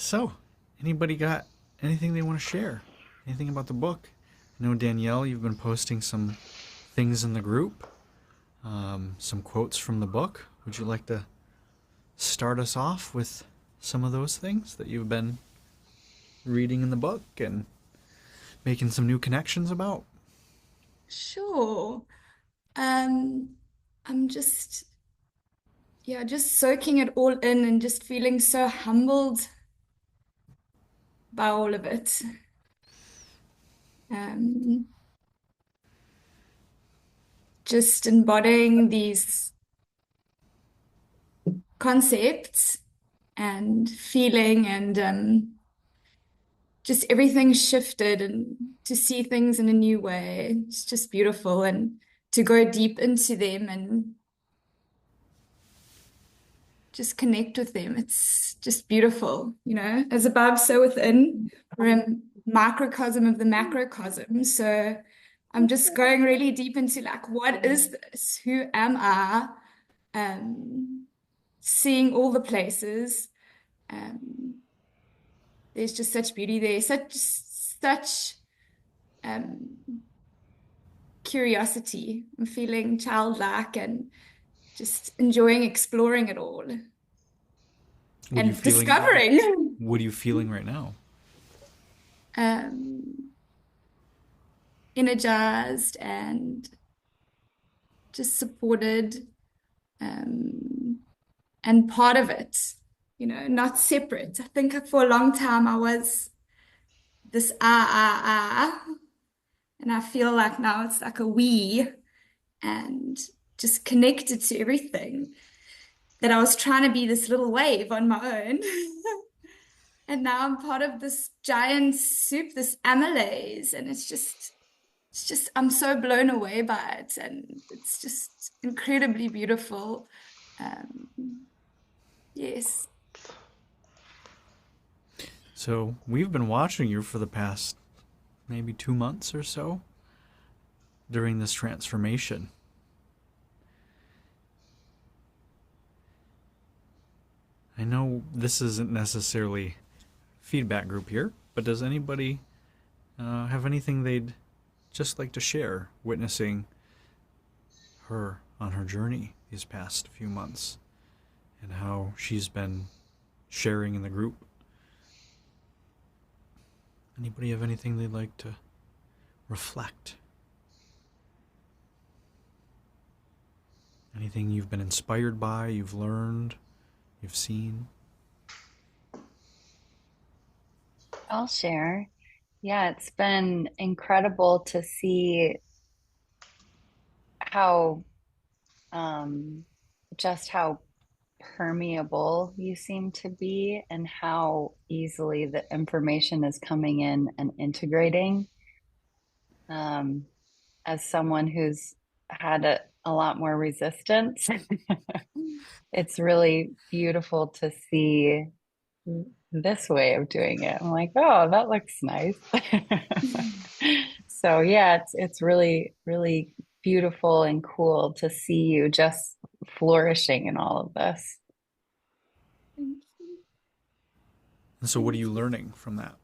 So, anybody got anything they want to share? Anything about the book? I know, Danielle, you've been posting some things in the group, some quotes from the book. Would you like to start us off with some of those things that you've been reading in the book and making some new connections about? Sure. Um, I'm just soaking it all in and just feeling so humbled by all of it. Um, just embodying these concepts and feeling and just everything shifted and to see things in a new way. It's just beautiful and to go deep into them and just connect with them. It's just beautiful, as above, so within. We're a microcosm of the macrocosm. So I'm just going really deep into like, what is this? Who am I? Seeing all the places. Um, there's just such beauty there, such um, curiosity. I'm feeling childlike and just enjoying exploring it all What are you and feeling? discovering. What are you feeling right now? um, Energized and just supported, um, and part of it, not separate. I think for a long time I was this and I feel like now it's like a we and just connected to everything that I was trying to be this little wave on my own. And now I'm part of this giant soup, this amylase, and it's just I'm so blown away by it, and it's just incredibly beautiful. Yes. So, we've been watching you for the past maybe 2 months or so during this transformation. I know this isn't necessarily feedback group here, but does anybody have anything they'd just like to share witnessing her on her journey these past few months and how she's been sharing in the group? Anybody have anything they'd like to reflect? Anything you've been inspired by, you've learned, you've seen? I'll share. Yeah, it's been incredible to see how um just how permeable you seem to be and how easily the information is coming in and integrating. Um, as someone who's had a lot more resistance, it's really beautiful to see this way of doing it. I'm like, oh, that looks nice. So yeah, it's really, really beautiful and cool to see you just flourishing in all of this. Thank you. And so, what are Thank you you. learning from that?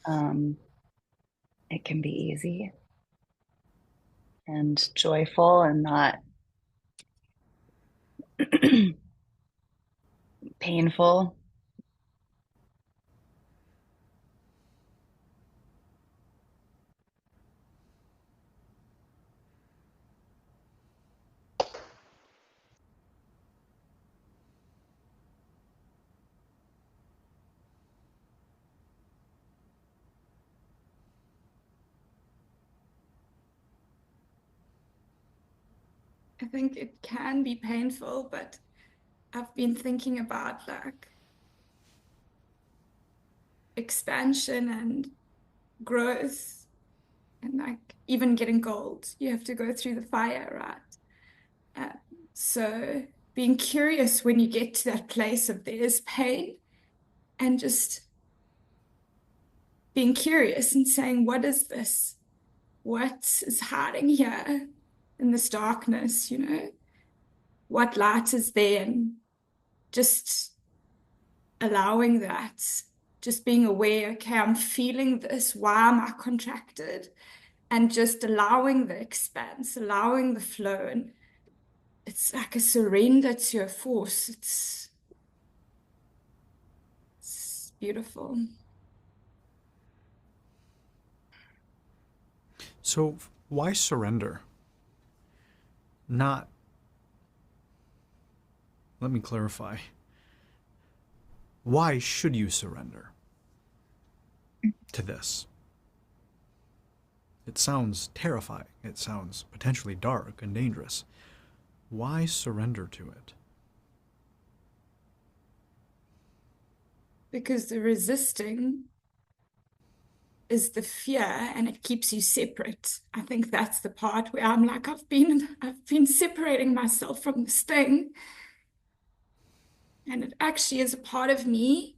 Um, it can be easy and joyful and not painful. I think it can be painful, but I've been thinking about like expansion and growth and like even getting gold. You have to go through the fire, right? Uh, so being curious when you get to that place of there's pain and just being curious and saying, what is this? What is hiding here in this darkness? What light is there? just allowing that, just being aware, okay, I'm feeling this. Why am I contracted? And just allowing the expanse, allowing the flow. And it's like a surrender to a force. It's beautiful. So why surrender? Not, let me clarify. Why should you surrender to this? It sounds terrifying. It sounds potentially dark and dangerous. Why surrender to it? Because the resisting is the fear and it keeps you separate. I think that's the part where I'm like, I've been separating myself from this thing. And it actually is a part of me.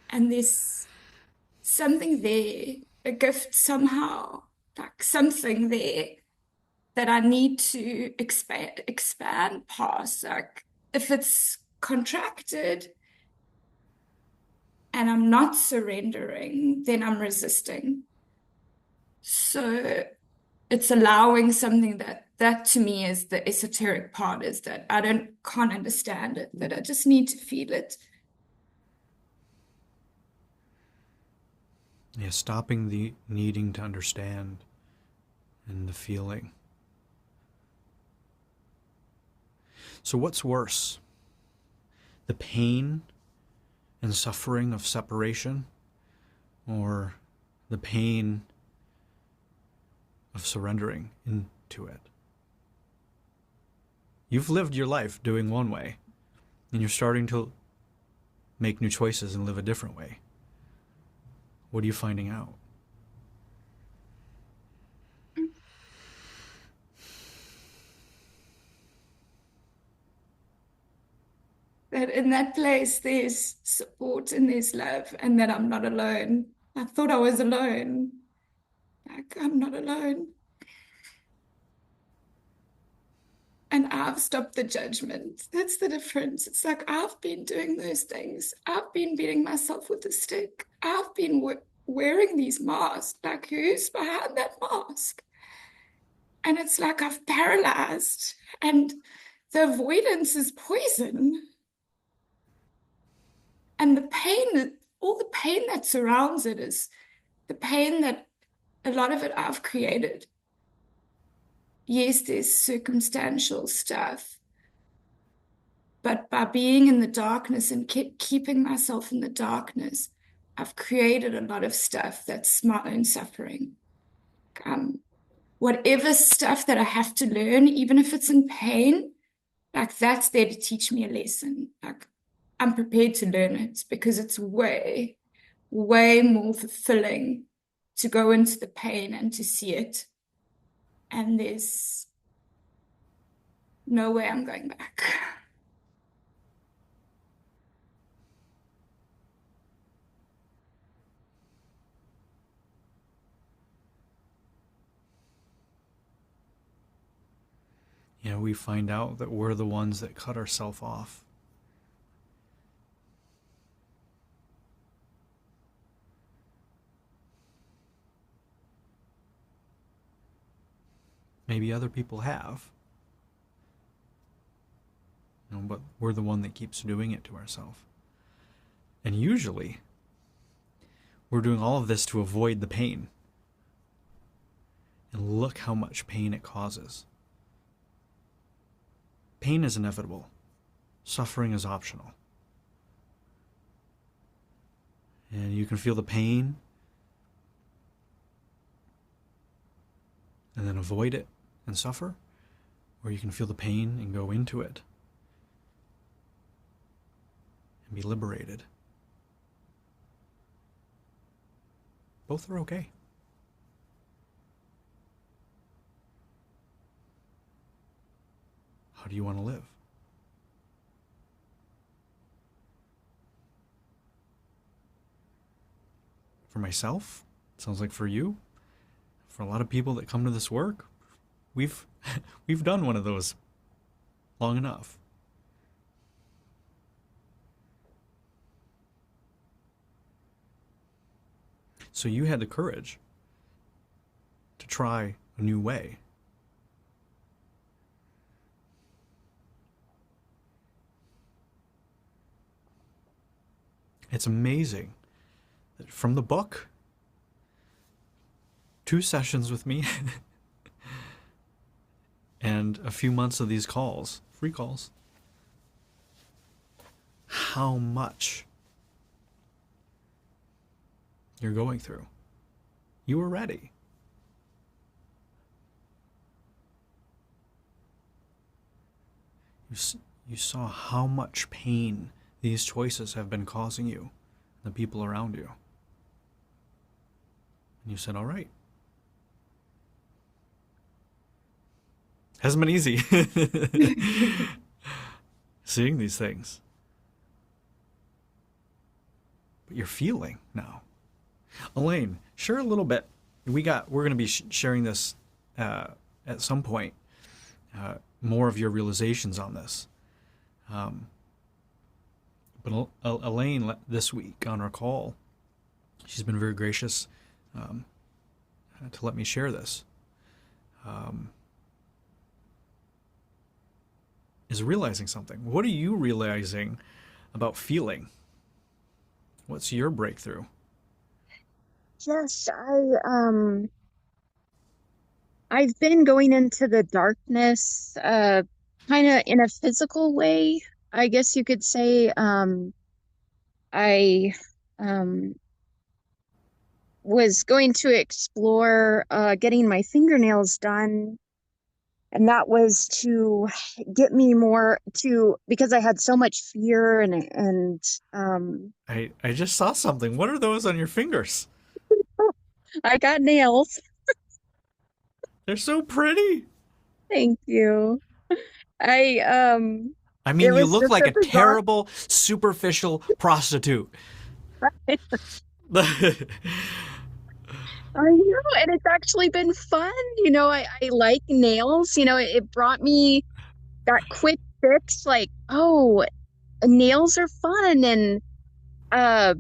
And there's something there, a gift somehow, like something there that I need to expand past. Like if it's contracted and I'm not surrendering, then I'm resisting. So it's allowing something that to me is the esoteric part, is that can't understand it, that I just need to feel it. Yeah, stopping the needing to understand and the feeling. So what's worse? The pain and suffering of separation, or the pain of surrendering into it? You've lived your life doing one way, and you're starting to make new choices and live a different way. What are you finding out? That in that place there's support and there's love, and that I'm not alone. I thought I was alone. Like, I'm not alone. And I've stopped the judgment. That's the difference. It's like I've been doing those things. I've been beating myself with a stick. I've been wearing these masks. Like, who's behind that mask? And it's like I've paralyzed. And the avoidance is poison. And the pain, all the pain that surrounds it is the pain that a lot of it I've created. Yes, there's circumstantial stuff, but by being in the darkness and keeping myself in the darkness, I've created a lot of stuff that's my own suffering. Um, Whatever stuff that I have to learn, even if it's in pain, like that's there to teach me a lesson. Like I'm prepared to learn it because it's way, way more fulfilling to go into the pain and to see it. And there's no way I'm going back. You know, we find out that we're the ones that cut ourselves off. Maybe other people have. You know, but we're the one that keeps doing it to ourselves. And usually, we're doing all of this to avoid the pain. And look how much pain it causes. Pain is inevitable. Suffering is optional. And you can feel the pain and then avoid it and suffer, or you can feel the pain and go into it and be liberated. Both are okay. How do you want to live? For myself, it sounds like for you, for a lot of people that come to this work, we've done one of those long enough. So you had the courage to try a new way. It's amazing that from the book, 2 sessions with me, and a few months of these calls, free calls, how much you're going through. You were ready. You saw how much pain these choices have been causing you, the people around you. And you said, all right. Hasn't been easy seeing these things. But you're feeling now. Elaine, share a little bit. We're going to be sharing this at some point, more of your realizations on this. But Elaine, this week on our call, she's been very gracious to let me share this. Is realizing something. What are you realizing about feeling? What's your breakthrough? Yes, I've been going into the darkness kind of in a physical way, I guess you could say. I um was going to explore getting my fingernails done, and that was to get me more to because I had so much fear and I just saw something. What are those on your fingers? I got nails. They're so pretty. Thank you. I I it mean, you was look just like a a bizarre. terrible, superficial prostitute. I know, and it's actually been fun. I like nails. It brought me that quick fix, like, oh, nails are fun. And uh,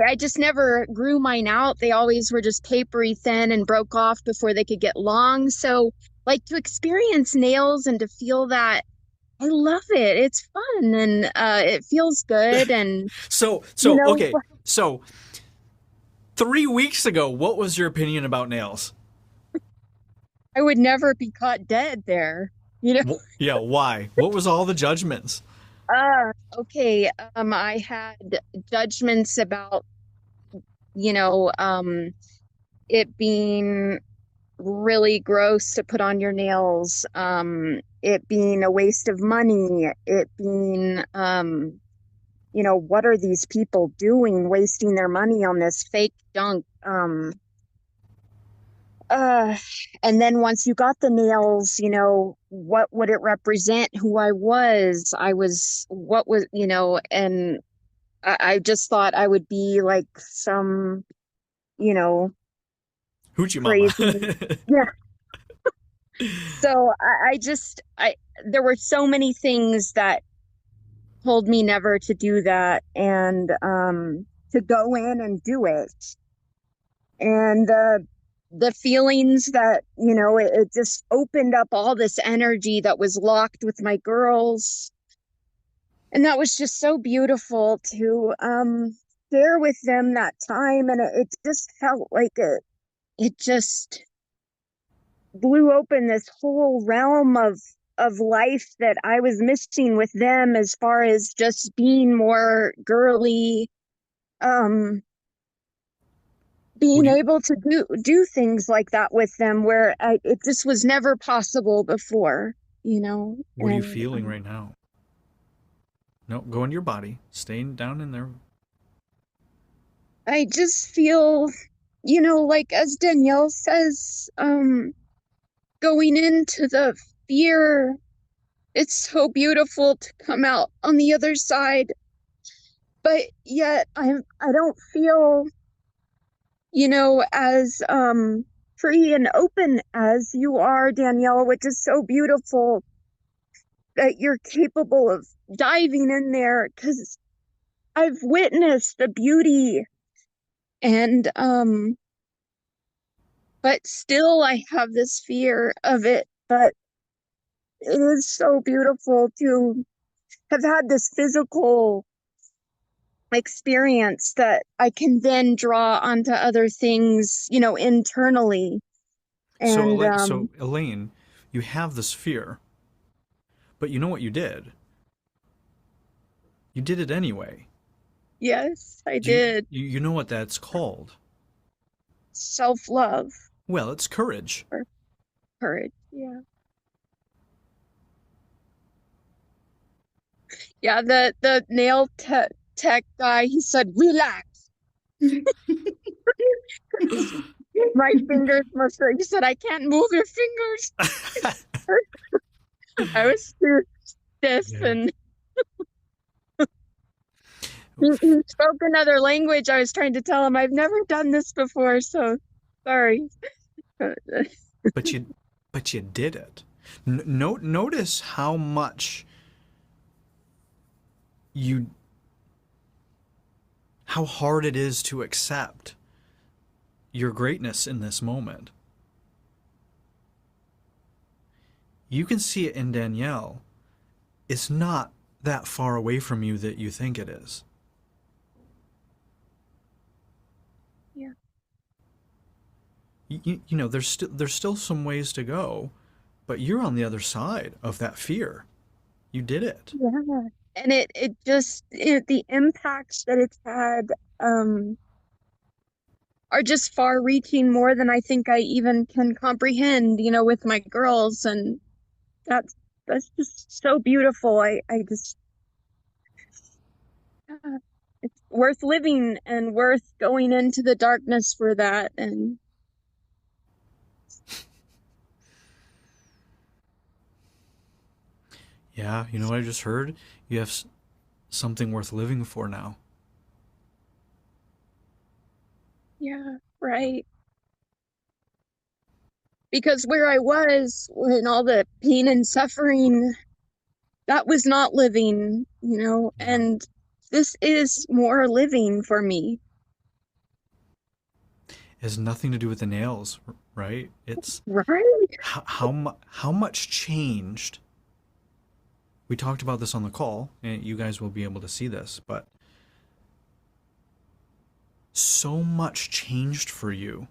I just never grew mine out. They always were just papery thin and broke off before they could get long. So, like, to experience nails and to feel that, I love it. It's fun and it feels good. And, you know, Okay. So 3 weeks ago, what was your opinion about nails? I would never be caught dead there. You know? Yeah, why? What was all the judgments? Okay. I had judgments about, you know, um, it being really gross to put on your nails, it being a waste of money, it being, what are these people doing, wasting their money on this fake junk? Uh, and then once you got the nails, what would it represent who I was? What was, and I just thought I would be like some, you know, Hoochie mama. crazy. Yeah. So there were so many things that told me never to do that and to go in and do it. And the feelings that, it just opened up all this energy that was locked with my girls. And that was just so beautiful to share with them that time. And it just felt like it just blew open this whole realm of life that I was missing with them as far as just being more girly, um, being What do you able to do things like that with them where it just was never possible before, what are you and feeling right now? No, go into your body. Staying down in there. I just feel, like as Danielle says, going into the fear, it's so beautiful to come out on the other side, but yet I don't feel, as free and open as you are, Danielle, which is so beautiful that you're capable of diving in there because I've witnessed the beauty And but still I have this fear of it. But it is so beautiful to have had this physical experience that I can then draw onto other things, internally. And So Elaine, you have this fear, but you know what you did? You did it anyway. yes, I Do did. you know what that's called? Self-love Well, it's courage. or courage. Yeah. Yeah, the tech guy, he said, relax. My fingers must have, he said, I can't move your fingers. I was too stiff, Yeah. and he spoke another language. I was trying to tell him I've never done this before, so sorry. But you did it. Notice how much you how hard it is to accept your greatness in this moment. You can see it in Danielle. It's not that far away from you that you think it is. Yeah. You know, there's still some ways to go, but you're on the other side of that fear. You did it. Yeah. And it just the impacts that it's had um are just far reaching, more than I think I even can comprehend, with my girls. And that's that's just so beautiful. I just it's worth living and worth going into the darkness for that. And Yeah, you know what I just heard? You have something worth living for now. yeah, right. Because where I was when all the pain and suffering, that was not living, Yeah. and this is more living for me. It has nothing to do with the nails, right? It's Right? how much changed. We talked about this on the call, and you guys will be able to see this, but so much changed for you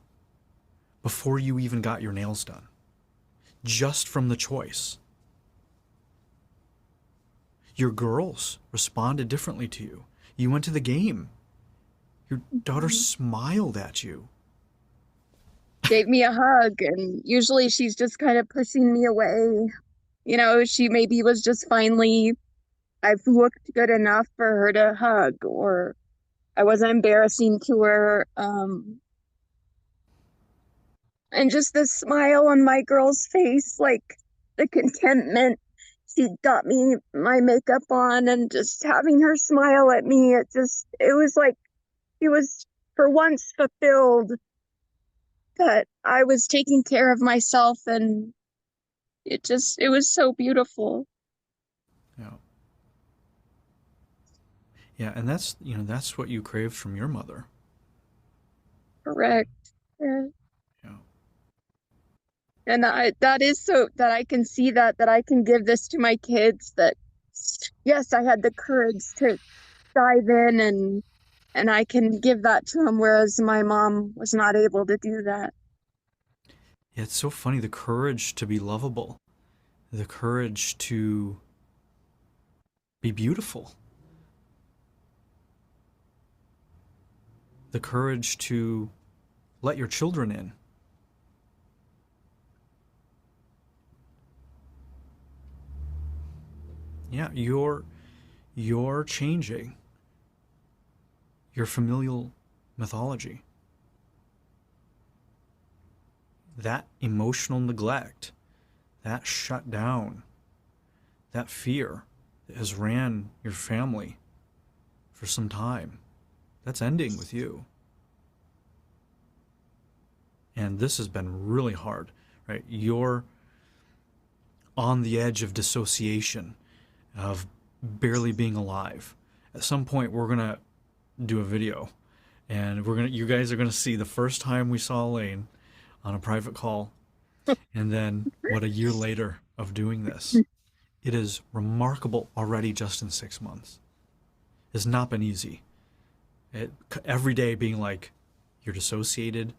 before you even got your nails done, just from the choice. Your girls responded differently to you. You went to the game. Your daughter smiled at you. Gave me a hug, and usually she's just kind of pushing me away. She maybe was just finally, I've looked good enough for her to hug, or I wasn't embarrassing to her. And just the smile on my girl's face, like the contentment. She got me my makeup on, and just having her smile at me, it was like she was for once fulfilled that I was taking care of myself. And it was so beautiful. Yeah. Yeah, and that's what you craved from your mother. Correct. Yeah. Yeah. And that is so that I can see that I can give this to my kids, that yes, I had the courage to dive in, and I can give that to them, whereas my mom was not able to do that. Yeah, it's so funny, the courage to be lovable, the courage to be beautiful, the courage to let your children in. Yeah, you're changing your familial mythology. That emotional neglect, that shut down, that fear that has ran your family for some time, that's ending with you. And this has been really hard, right? You're on the edge of dissociation, of barely being alive. At some point, we're going to do a video And you guys are gonna see the first time we saw Elaine on a private call, and then what a year later of doing this. It is remarkable already just in 6 months. It's not been easy. Every day being like, you're dissociated,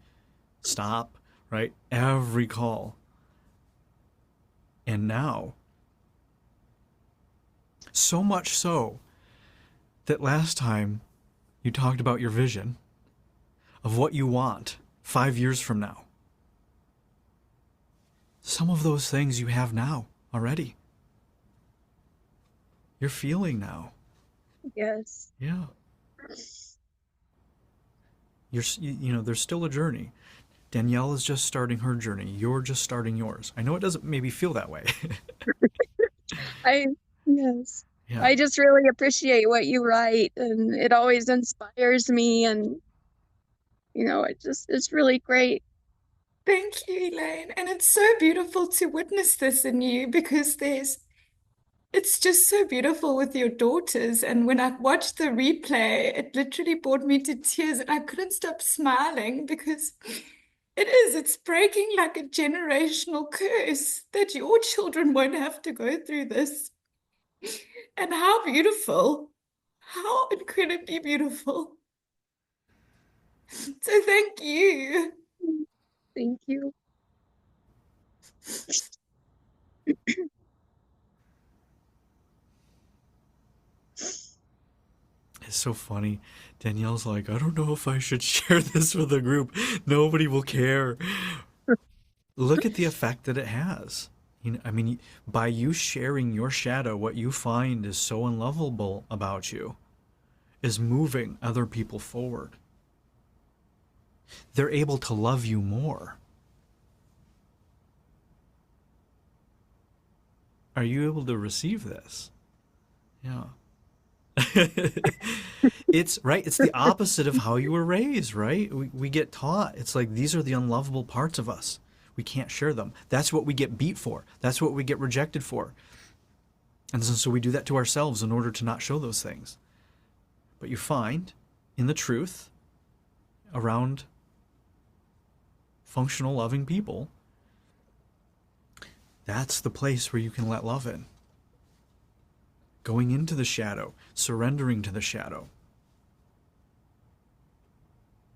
stop, right? Every call. And now, so much so that last time you talked about your vision of what you want 5 years from now. Some of those things you have now already. You're feeling now. Yes. Yeah. There's still a journey. Danielle is just starting her journey. You're just starting yours. I know it doesn't maybe feel that way. Yes. Yeah. I just really appreciate what you write, and it always inspires me, and it's really great. Thank you, Elaine. And it's so beautiful to witness this in you because it's just so beautiful with your daughters. And when I watched the replay, it literally brought me to tears and I couldn't stop smiling because it's breaking like a generational curse that your children won't have to go through this. And how beautiful, how incredibly beautiful. So thank you. Thank you. It's so funny. Danielle's like, I don't know if I should share this with the group. Nobody will care. Look at the effect that it has. By you sharing your shadow, what you find is so unlovable about you is moving other people forward. They're able to love you more. Are you able to receive this? Yeah. It's the opposite of how you were raised, right? We get taught it's like these are the unlovable parts of us. We can't share them. That's what we get beat for. That's what we get rejected for. And so we do that to ourselves in order to not show those things. But you find in the truth around functional, loving people, that's the place where you can let love in. Going into the shadow, surrendering to the shadow,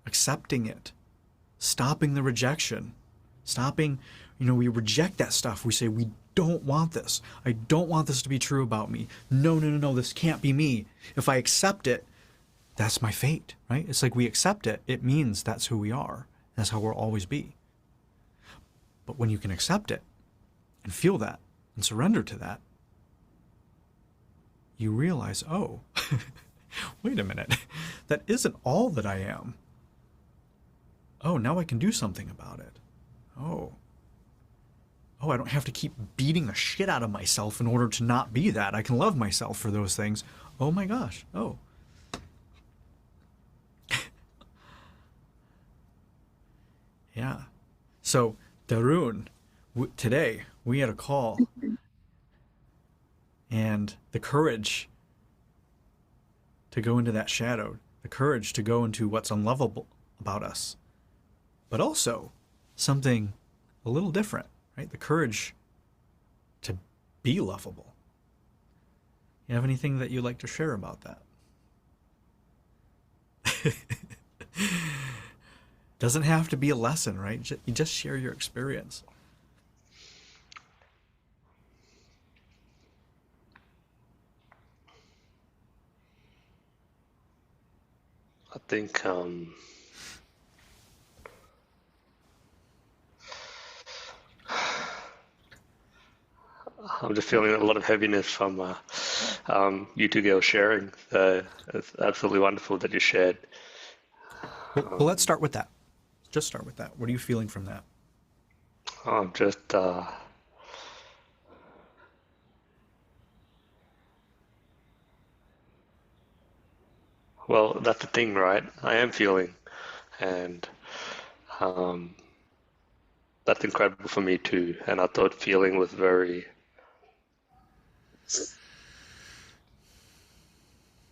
accepting it, stopping the rejection, we reject that stuff. We say, we don't want this. I don't want this to be true about me. No, this can't be me. If I accept it, that's my fate, right? It's like we accept it. It means that's who we are. That's how we'll always be. But when you can accept it and feel that and surrender to that, you realize, oh, wait a minute, that isn't all that I am. Oh, now I can do something about it. Oh, I don't have to keep beating the shit out of myself in order to not be that. I can love myself for those things. Oh my gosh, oh. Yeah. So, Darun, today we had a call. And the courage to go into that shadow, the courage to go into what's unlovable about us, but also something a little different, right? The courage to be lovable. You have anything that you'd like to share about that? Doesn't have to be a lesson, right? You just share your experience. I think I'm just feeling a lot of heaviness from you two girls sharing. It's absolutely wonderful that you shared. Well, let's start with that. Just start with that. What are you feeling from that? Just well, that's the thing, right? I am feeling, and um, that's incredible for me too. And I thought feeling was very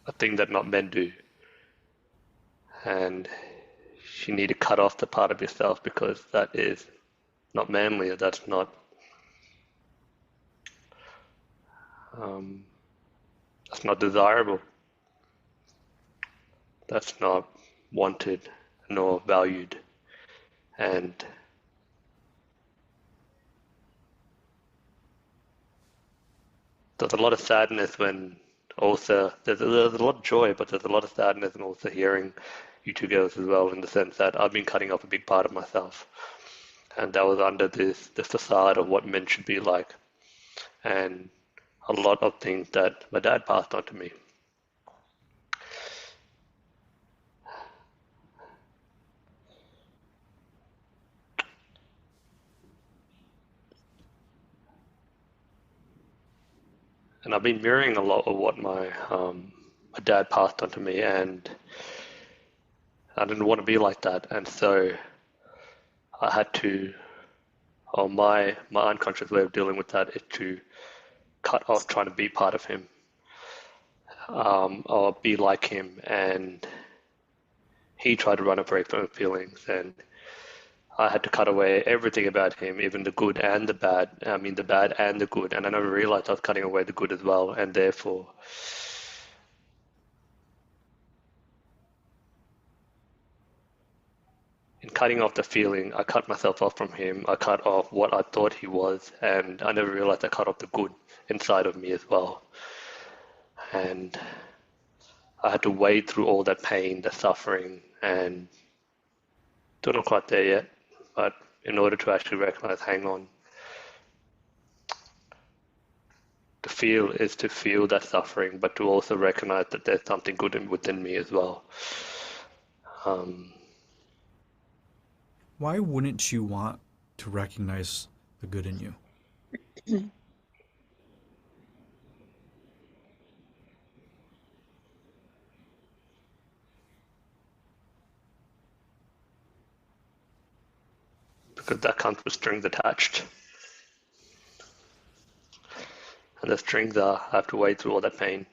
a thing that not men do. and you need to cut off the part of yourself because that is not manly, or um, that's not desirable, that's not wanted nor valued. And there's a lot of sadness when also there's a lot of joy, but there's a lot of sadness and also hearing you two girls as well, in the sense that I've been cutting off a big part of myself, and that was under the facade of what men should be like, and a lot of things that my dad passed on to me. And I've been mirroring a lot of what my dad passed on to me, and I didn't want to be like that, and so I had to. Or my unconscious way of dealing with that is to cut off trying to be part of him, or be like him, and he tried to run away from his feelings, and I had to cut away everything about him, even the good and the bad. I mean, the bad and the good, and I never realized I was cutting away the good as well, and therefore, in cutting off the feeling, I cut myself off from him. I cut off what I thought he was, and I never realized I cut off the good inside of me as well. And I had to wade through all that pain, the suffering, and still not quite there yet. But in order to actually recognize, hang on, to feel is to feel that suffering, but to also recognize that there's something good within me as well. Why wouldn't you want to recognize the good in you? Because that comes with strings attached. And the strings are, I have to wade through all that pain.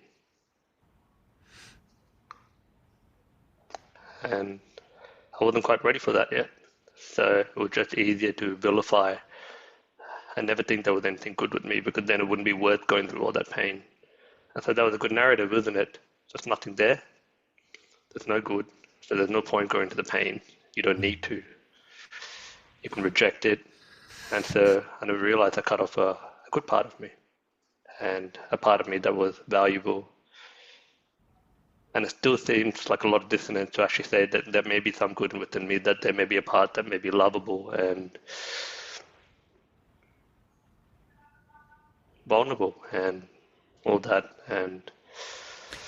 And I wasn't quite ready for that yet. So it was just easier to vilify and never think there was anything good with me, because then it wouldn't be worth going through all that pain. And so that was a good narrative, isn't it? There's nothing there. There's no good. So there's no point going to the pain. You don't need to. You can reject it. And so I never realized I cut off a good part of me, and a part of me that was valuable. And it still seems like a lot of dissonance to actually say that there may be some good within me, that there may be a part that may be lovable and vulnerable and all that. And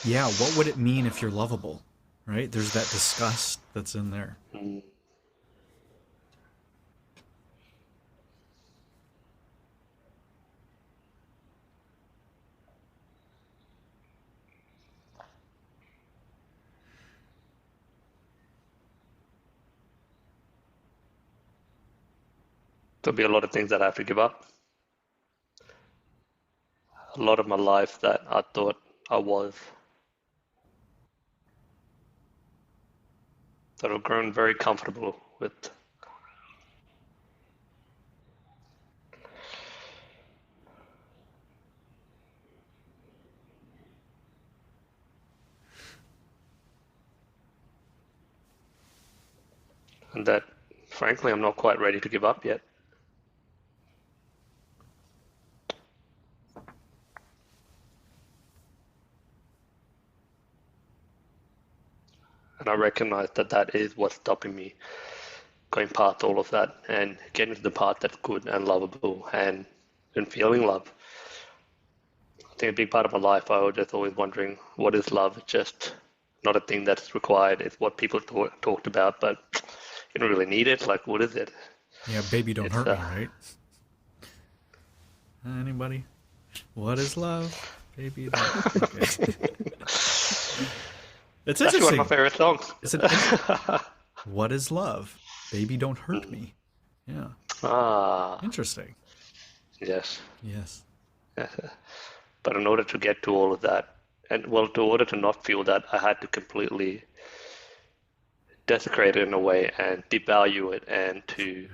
Yeah, what would it mean if you're lovable, right? There's that disgust that's in there. there'll be a lot of things that I have to give up. A lot of my life that I thought I was, that I've grown very comfortable with. And that, frankly, I'm not quite ready to give up yet. And I recognize that that is what's stopping me going past all of that and getting to the part that's good and lovable and feeling love. I think a big part of my life, I was just always wondering, what is love? It's just not a thing that's required. It's what people talked about, but you don't really need it. Like, what is it? Yeah, baby, don't It's hurt me, right? Anybody? What is love? Baby, don't... Okay. It's actually one interesting. of my favorite songs. It's what is love? Baby, don't hurt me. Yeah. Ah, Interesting. yes. Yes. But in order to get to all of that, and well, in order to not feel that, I had to completely desecrate it in a way and devalue it and to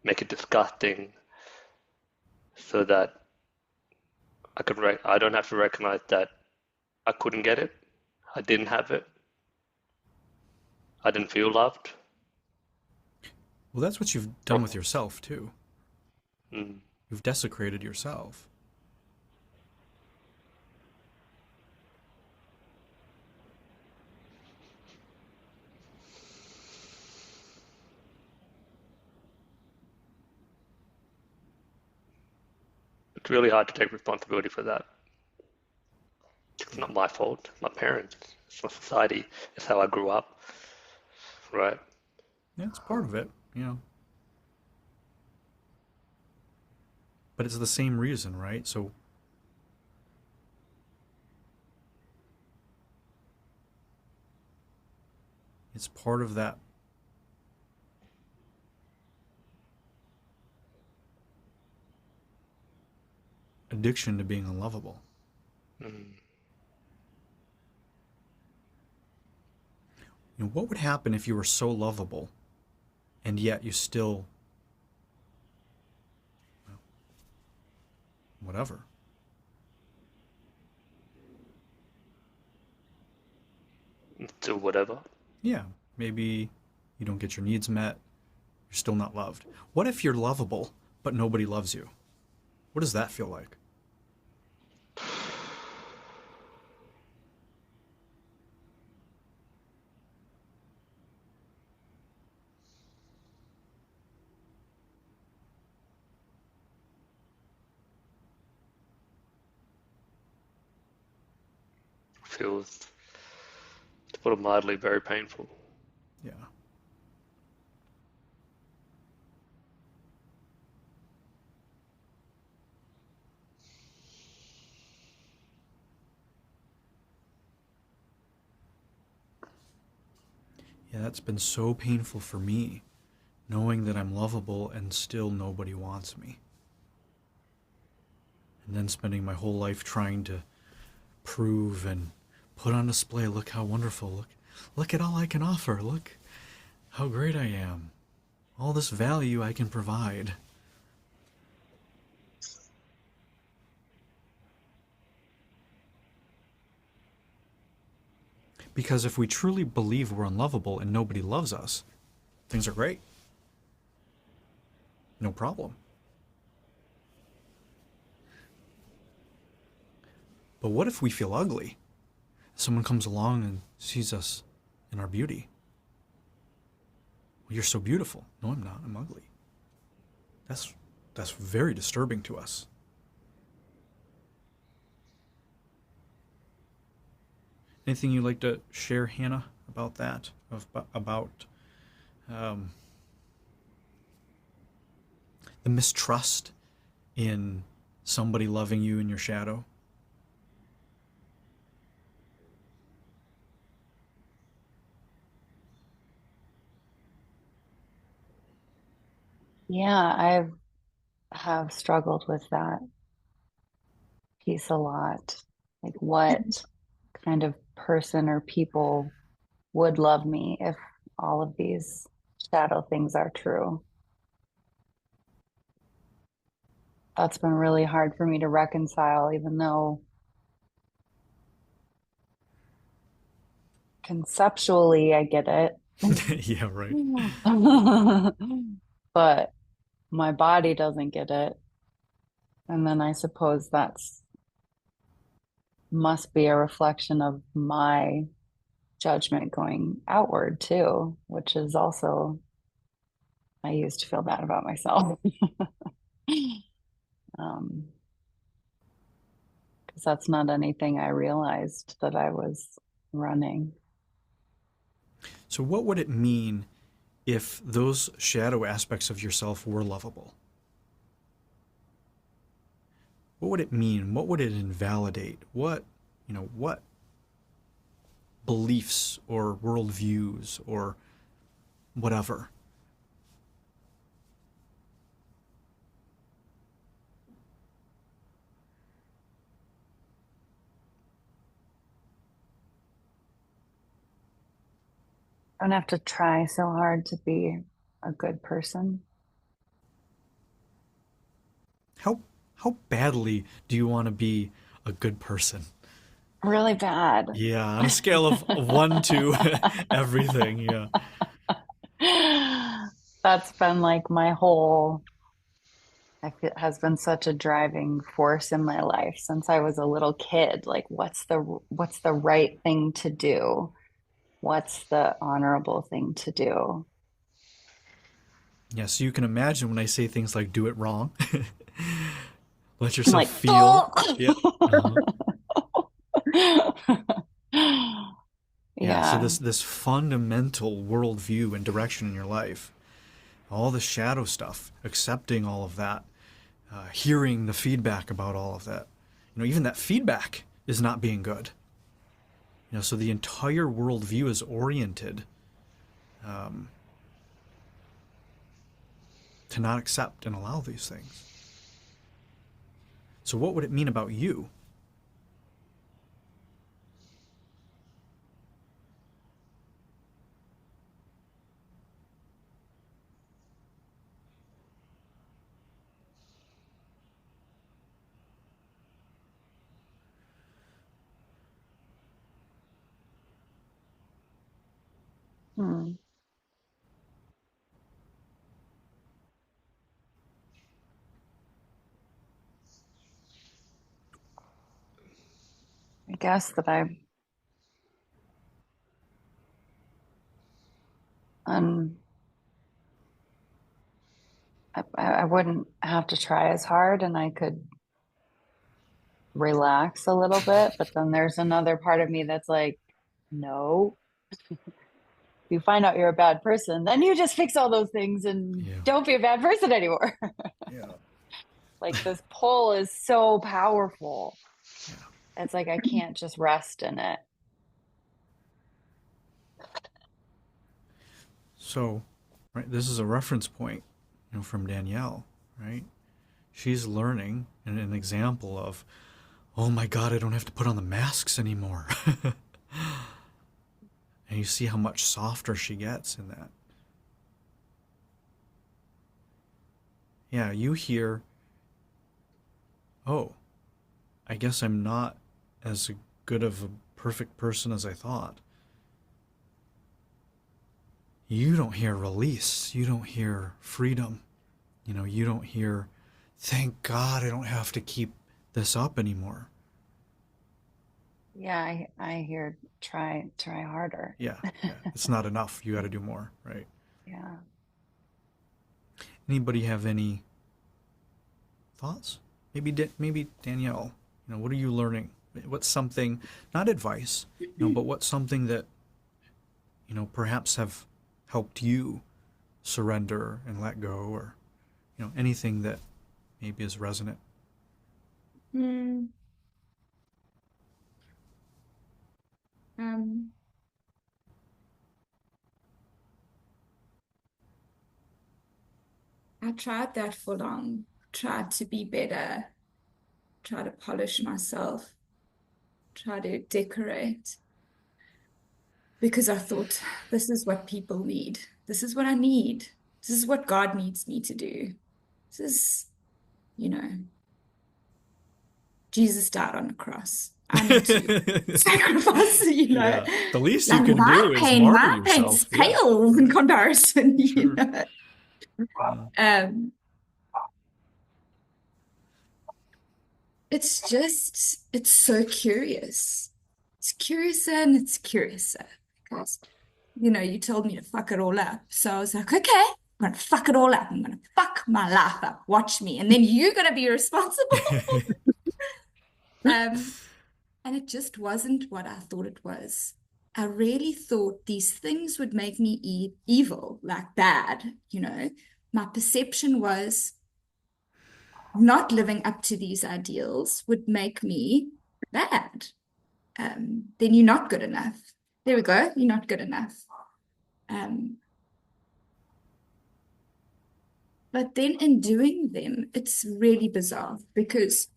make it disgusting so that I don't have to recognize that I couldn't get it, I didn't have it, I didn't feel loved. Well, that's what you've done with yourself too. Mm. You've desecrated yourself. It's really hard to take responsibility for that. It's not my fault. My parents. It's not society. It's how I grew up. Right. That's part of it, you know. But it's the same reason, right? So it's part of that addiction to being unlovable. Mm. You know, what would happen if you were so lovable and yet you still, well, whatever? Do whatever. Yeah, maybe you don't get your needs met, you're still not loved. What if you're lovable but nobody loves you? What does that feel like? Feels, to put it mildly, very painful. Yeah. Yeah, that's been so painful for me, knowing that I'm lovable and still nobody wants me. And then spending my whole life trying to prove and put on display, look how wonderful, look at all I can offer, look how great I am, all this value I can provide. Because if we truly believe we're unlovable and nobody loves us, things are great. No problem. But what if we feel ugly? Someone comes along and sees us in our beauty. Well, you're so beautiful. No, I'm not. I'm ugly. That's very disturbing to us. Anything you'd like to share, Hannah, about that? About the mistrust in somebody loving you in your shadow? Yeah, I have struggled with that piece a lot. Like, what kind of person or people would love me if all of these shadow things are true? That's been really hard for me to reconcile, even though conceptually I get it. Yeah, right. But my body doesn't get it. And then I suppose that's must be a reflection of my judgment going outward too, which is also, I used to feel bad about myself. Because that's not anything I realized that I was running. So what would it mean if those shadow aspects of yourself were lovable? What would it mean? What would it invalidate? What beliefs or worldviews or whatever? don't have to try so hard to be a good person. How how badly do you want to be a good person? Really bad. Yeah, on a scale of one to everything. Yeah. That's been like my whole, I feel, has been such a driving force in my life since I was a little kid. Like, what's the right thing to do? What's the honorable thing to do? Yeah, so you can imagine when I say things like do it wrong, let I'm yourself like, feel. Yeah. Uh-huh. Yeah, so yeah. this fundamental worldview and direction in your life, all the shadow stuff, accepting all of that, hearing the feedback about all of that. Even that feedback is not being good. So the entire worldview is oriented to not accept and allow these things. So what would it mean about you? Hmm. I guess that um, I wouldn't have to try as hard and I could relax a little bit. But then there's another part of me that's like, no, if you find out you're a bad person, then you just fix all those things and Yeah. don't be a bad person anymore. Yeah. Like this pull is so powerful. Yeah. It's like I can't just rest in it. So, right, this is a reference point, from Danielle, right? She's learning an example of, oh my God, I don't have to put on the masks anymore. And you see how much softer she gets in that. Yeah, you hear, oh, I guess I'm not as good of a perfect person as I thought. You don't hear release. You don't hear freedom. You don't hear, thank God I don't have to keep this up anymore. Yeah, I hear try harder. Yeah, yeah. It's not enough. You got to do more, right? Yeah. Anybody have any thoughts? Maybe Danielle. What are you learning? What's something, not advice, but what's something that perhaps have helped you surrender and let go, or anything that maybe is resonant. Mm, um, I tried that for long, tried to be better, tried to polish myself, tried to decorate because I thought this is what people need. This is what I need. This is what God needs me to do. This is, you know, Jesus died on the cross. I need to sacrifice, Yeah, the least you like can do is martyr my pain's yourself. Yeah, pale in comparison, sure. Yeah. Um, it's so curious. It's curiouser and it's curiouser because, you told me to fuck it all up. So I was like, okay, I'm gonna fuck it all up. I'm gonna fuck my life up. Watch me. And then you're gonna be responsible. Um, and it just wasn't what I thought it was. I really thought these things would make me evil, like bad. My perception was not living up to these ideals would make me bad. Then you're not good enough. There we go. You're not good enough. Um, but then in doing them, it's really bizarre because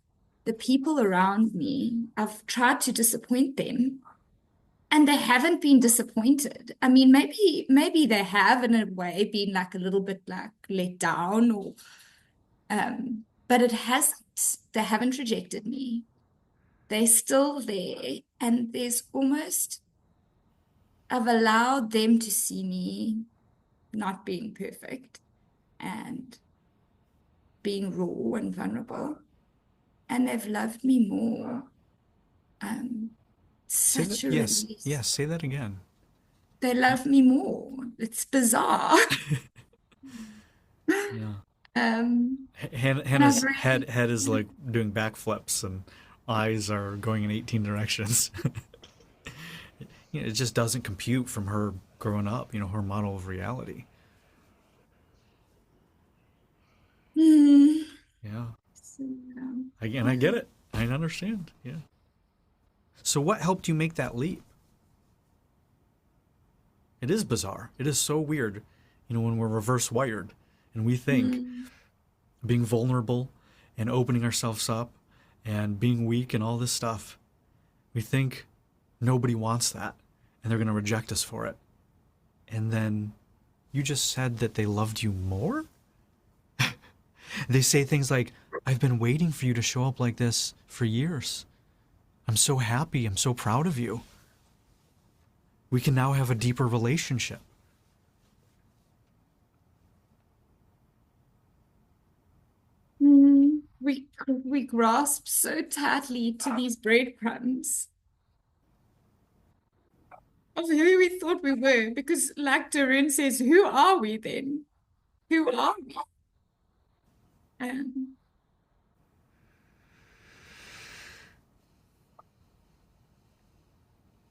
the people around me, I've tried to disappoint them and they haven't been disappointed. I mean, maybe they have in a way been like a little bit like let down or but it hasn't. They haven't rejected me. They're still there. And there's almost, I've allowed them to see me not being perfect and being raw and vulnerable. And they've loved me more. Say that. Such a Yes. release. Yes. Say that again. They love me more. It's bizarre. Yeah. And I've Hannah's really, head is like doing backflips and eyes are going in 18 directions. It just doesn't compute from her growing up, her model of reality. mm, Yeah. so, Again, I get it. I understand. Yeah. So what helped you make that leap? It is bizarre. It is so weird, when we're reverse wired and we think mm, being vulnerable and opening ourselves up and being weak and all this stuff, we think nobody wants that and they're going to reject us for it. And then you just said that they loved you more? They say things like, I've been waiting for you to show up like this for years. I'm so happy. I'm so proud of you. We can now have a deeper relationship. we grasp so tightly to these breadcrumbs of who we thought we were, because like Doreen says, who are we then? Who are we? Um,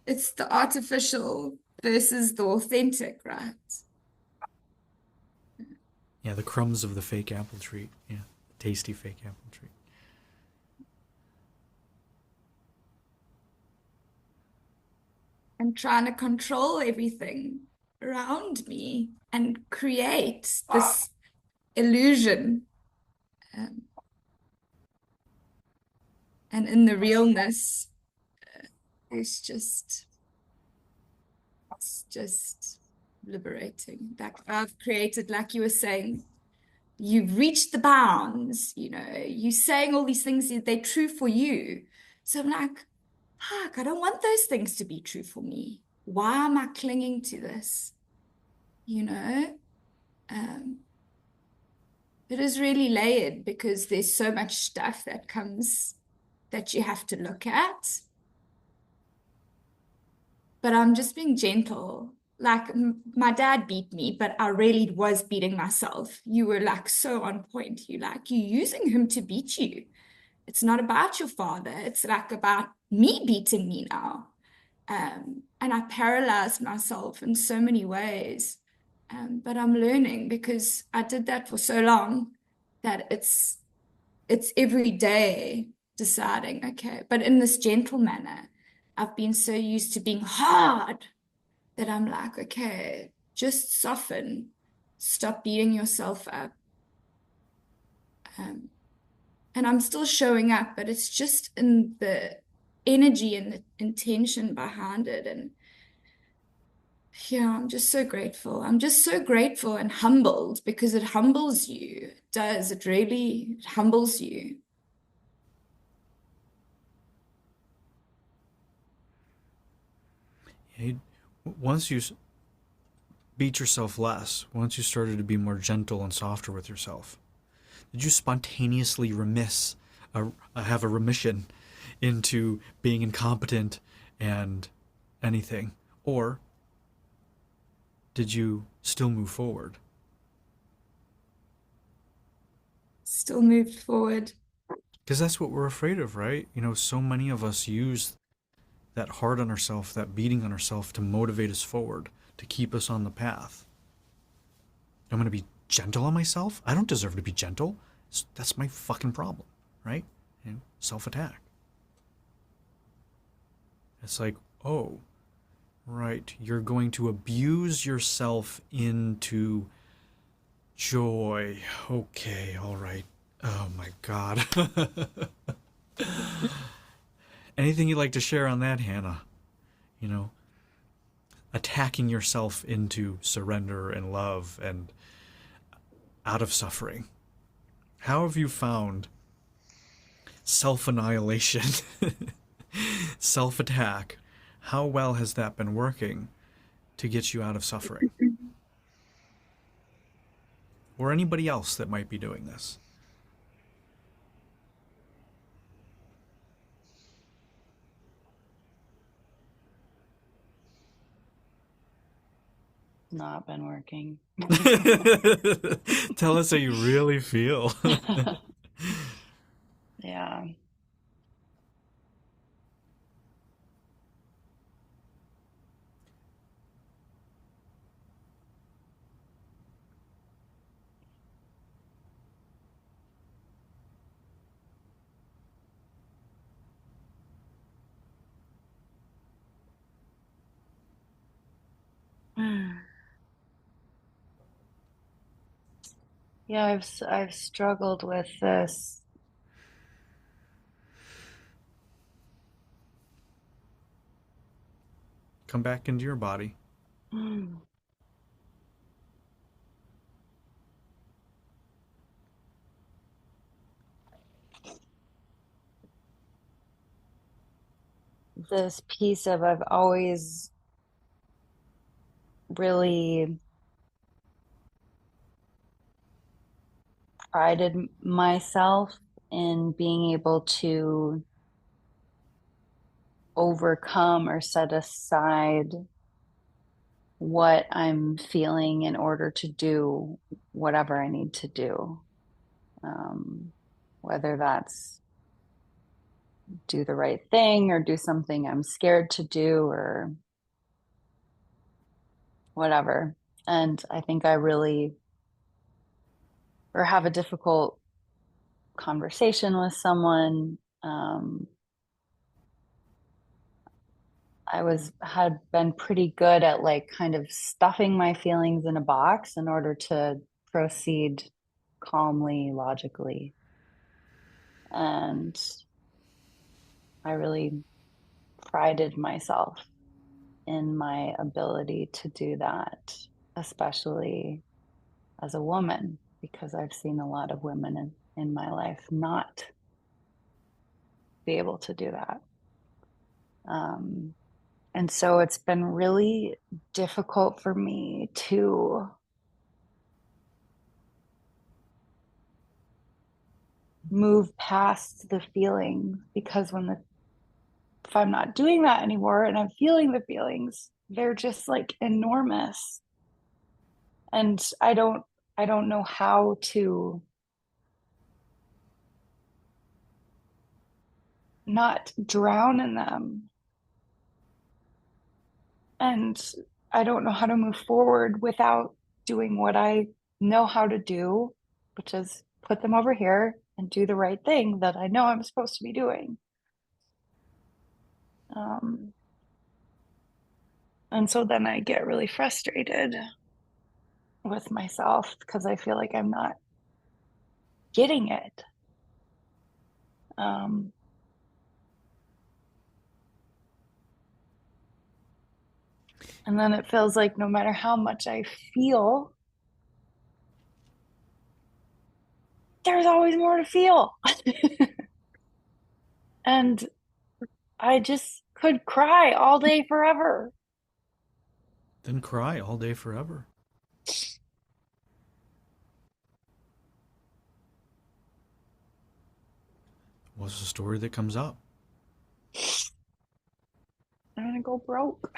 it's the artificial versus the authentic, right? Yeah, the crumbs of the fake apple treat. Yeah, tasty fake apple treat. I'm trying to control everything around me and create this illusion. Um, and in the realness, it's just liberating. Like I've created, like you were saying, you've reached the bounds, you're saying all these things, they're true for you. So I'm like, fuck, I don't want those things to be true for me. Why am I clinging to this? You know? Um, it is really layered because there's so much stuff that comes that you have to look at. But I'm just being gentle. Like my dad beat me, but I really was beating myself. You were like so on point. You're using him to beat you. It's not about your father. It's like about me beating me now. And I paralyzed myself in so many ways. But I'm learning because I did that for so long that it's every day deciding, okay, but in this gentle manner. I've been so used to being hard that I'm like, okay, just soften, stop beating yourself up. Um, and I'm still showing up, but it's just in the energy and the intention behind it. And yeah, I'm just so grateful. I'm just so grateful and humbled because it humbles you. It does. It really humbles you. Yeah, once you beat yourself less, once you started to be more gentle and softer with yourself, did you spontaneously have a remission into being incompetent and anything? Or did you still move forward? Still moved forward. Because that's what we're afraid of, right? So many of us use that hard on ourselves, that beating on ourselves to motivate us forward, to keep us on the path. I'm going to be gentle on myself? I don't deserve to be gentle. That's my fucking problem, right? Self-attack. It's like, oh, right, you're going to abuse yourself into joy. Okay, all right. Oh my God. Anything you'd like to share on that, Hannah? attacking yourself into surrender and love and out of suffering. How have you found self-annihilation, self-attack? How well has that been working to get you out of suffering? Or anybody else that might be doing this? Not been working. Tell us how you really feel. Yeah. Yeah, I've struggled with this. Come back into your body. This piece of I've always really prided myself in being able to overcome or set aside what I'm feeling in order to do whatever I need to do. Whether that's do the right thing or do something I'm scared to do or whatever. And I think I really, or have a difficult conversation with someone. Had been pretty good at like kind of stuffing my feelings in a box in order to proceed calmly, logically. And I really prided myself in my ability to do that, especially as a woman, because I've seen a lot of women in my life not be able to do that. And so it's been really difficult for me to move past the feeling, because if I'm not doing that anymore and I'm feeling the feelings, they're just like enormous. And I don't know how to not drown in them. And I don't know how to move forward without doing what I know how to do, which is put them over here and do the right thing that I know I'm supposed to be doing. And so then I get really frustrated with myself because I feel like I'm not getting it. And then it feels like no matter how much I feel, there's always more to feel. And I just could cry all day forever. Then cry all day forever. What's the story that comes up? I'm gonna go broke.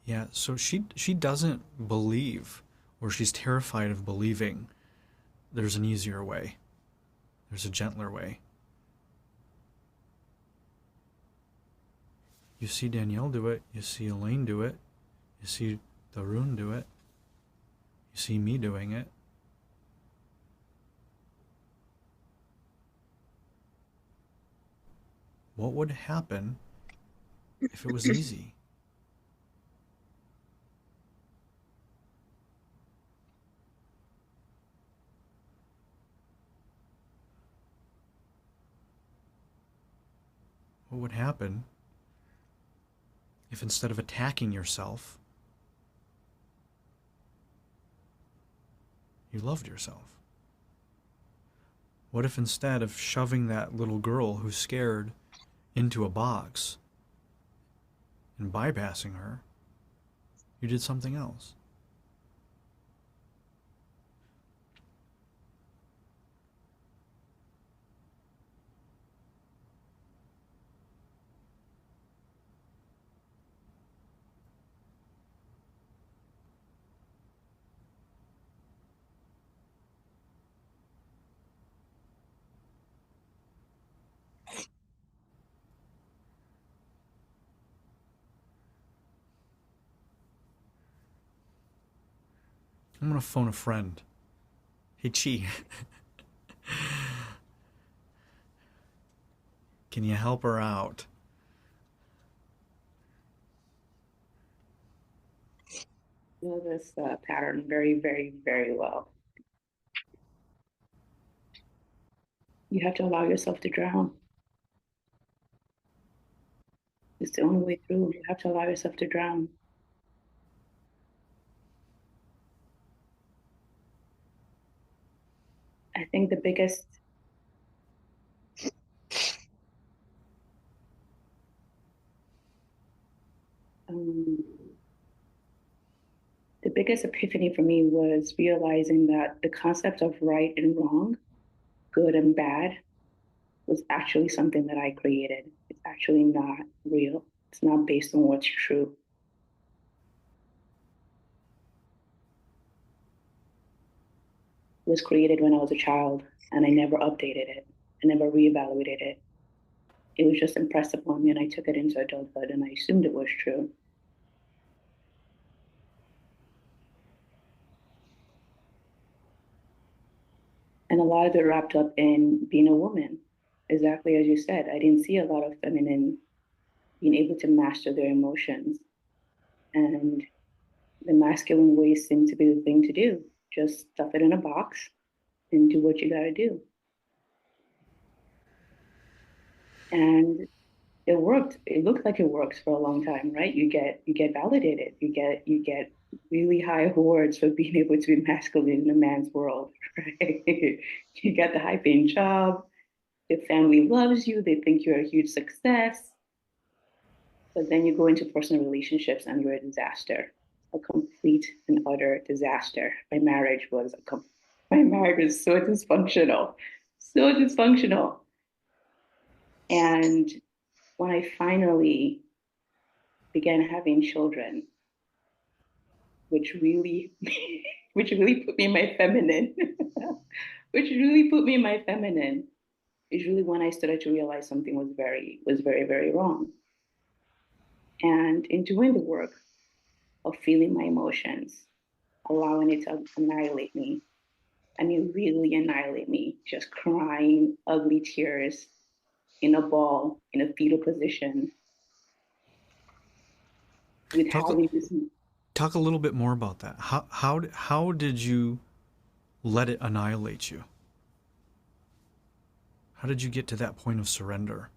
Yeah, so she doesn't believe, or she's terrified of believing there's an easier way. There's a gentler way. You see Danielle do it, you see Elaine do it, you see Darun do it, you see me doing it. What would happen if it was easy? what would happen if instead of attacking yourself, you loved yourself? What if instead of shoving that little girl who's scared into a box and bypassing her, you did something else? I'm gonna phone a friend. Hey, Chi, can you help her out? Know this pattern very, very, very well. You have to allow yourself to drown. It's the only way through. You have to allow yourself to drown. I think um, the biggest epiphany for me was realizing that the concept of right and wrong, good and bad, was actually something that I created. It's actually not real. It's not based on what's true. It was created when I was a child, and I never updated it. I never reevaluated it. It was just impressed upon me, and I took it into adulthood, and I assumed it was true. And a lot of it wrapped up in being a woman. Exactly as you said, I didn't see a lot of feminine being able to master their emotions. And the masculine ways seem to be the thing to do. Just stuff it in a box and do what you got to do. And it worked. It looked like it works for a long time, right? You get validated. You get really high awards for being able to be masculine in a man's world, right? You get the high paying job. Your family loves you. They think you're a huge success. But then you go into personal relationships and you're a disaster, a complete and utter disaster. My marriage was so dysfunctional, so dysfunctional. And when I finally began having children, which really, which really put me in my feminine, which really put me in my feminine, is really when I started to realize something was very, very wrong. And in doing the work of feeling my emotions, allowing it to annihilate me. I mean, really annihilate me, just crying ugly tears in a ball, in a fetal position, with Talk having this. talk a little bit more about that. How did you let it annihilate you? How did you get to that point of surrender?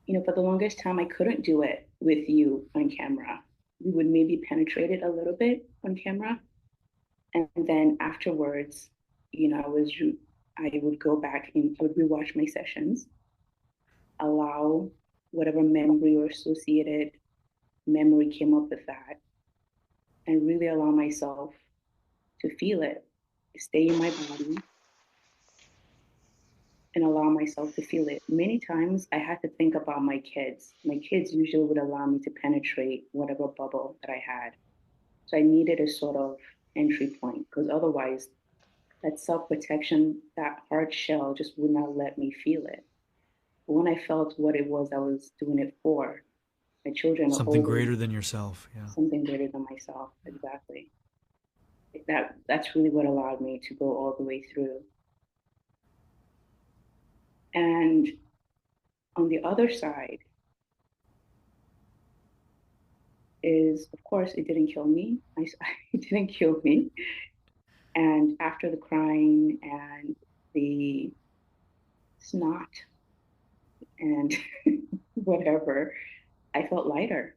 For the longest time, I couldn't do it with you on camera. We would maybe penetrate it a little bit on camera. And then afterwards, you know, I was, I would go back and I would rewatch my sessions, allow whatever memory or associated memory came up with that, and really allow myself to feel it, stay in my body, and allow myself to feel it. Many times I had to think about my kids. My kids usually would allow me to penetrate whatever bubble that I had. So I needed a sort of entry point because otherwise, that self protection, that hard shell just would not let me feel it. But when I felt what it was I was doing it for, my children are Something holding greater than yourself, yeah. something greater than myself. Exactly. That's really what allowed me to go all the way through. And on the other side is, of course, it didn't kill me. It didn't kill me. And after the crying and the snot and whatever, I felt lighter.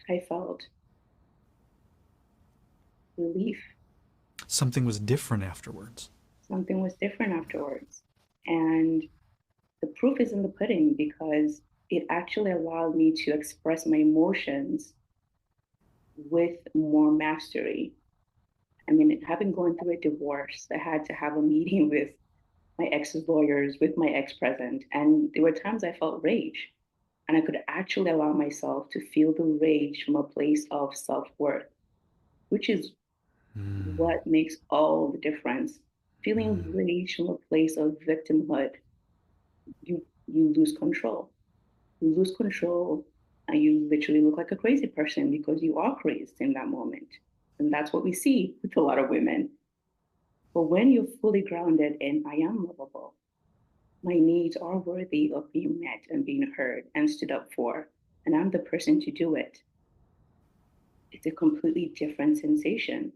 I felt relief. Something was different afterwards. Something was different afterwards. And the proof is in the pudding because it actually allowed me to express my emotions with more mastery. I mean, having gone through a divorce, I had to have a meeting with my ex's lawyers, with my ex present, and there were times I felt rage. And I could actually allow myself to feel the rage from a place of self worth, which is what makes all the difference. Feeling rage from a place of victimhood, you lose control. You lose control and you literally look like a crazy person because you are crazed in that moment. And that's what we see with a lot of women. But when you're fully grounded in I am lovable, my needs are worthy of being met and being heard and stood up for, and I'm the person to do it, it's a completely different sensation.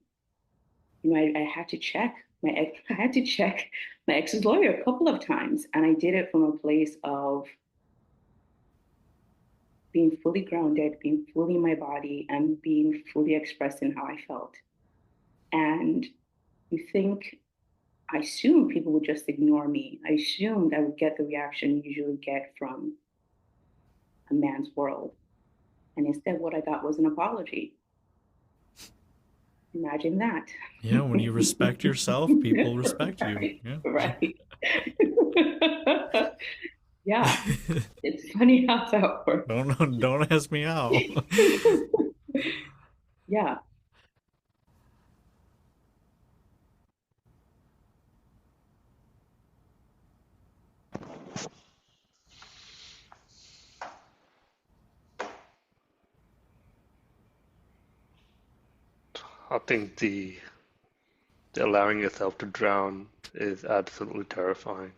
You know, I had to check my ex, I had to check my ex's lawyer a couple of times, and I did it from a place of being fully grounded, being fully in my body, and being fully expressed in how I felt. And you think, I assume people would just ignore me. I assumed I would get the reaction you usually get from a man's world. And instead, what I got was an apology. Imagine that. Yeah, when you respect yourself, people respect you. Right, Yeah. right. Yeah, it's funny how that works. Don't ask me how. Yeah. I think the allowing yourself to drown is absolutely terrifying.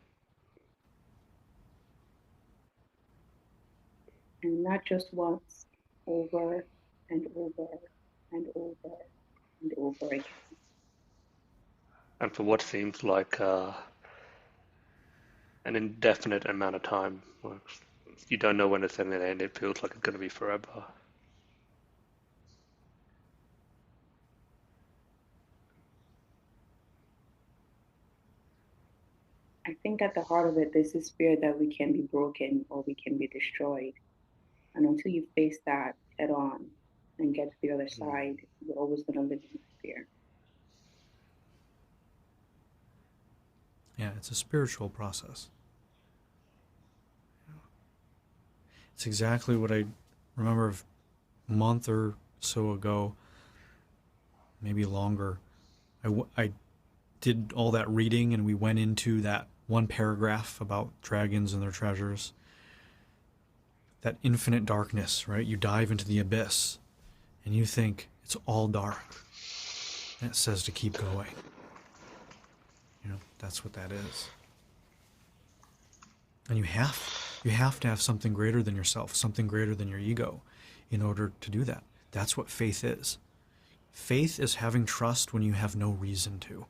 And not just once, over and over and over and over again. And for what seems like an indefinite amount of time, like, you don't know when it's going to end. It feels like it's going to be forever. I think at the heart of it, there's this fear that we can be broken or we can be destroyed. And until you face that head on and get to the other side, you're always going to live in fear. Yeah, it's a spiritual process. It's exactly what I remember a month or so ago, maybe longer. I did all that reading and we went into that one paragraph about dragons and their treasures. That infinite darkness, right? You dive into the abyss and you think it's all dark. And it says to keep going. You know, that's what that is. And you have to have something greater than yourself, something greater than your ego in order to do that. That's what faith is. Faith is having trust when you have no reason to.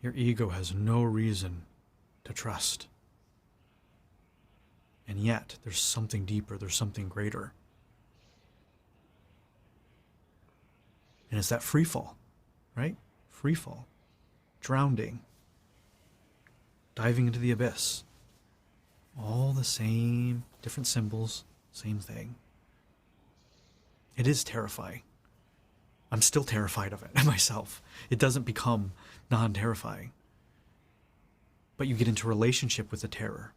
Your ego has no reason to trust. And yet, there's something deeper, there's something greater. And it's that free fall, right? Free fall. Drowning. Diving into the abyss. All the same, different symbols, same thing. It is terrifying. I'm still terrified of it myself. It doesn't become non-terrifying. But you get into relationship with the terror.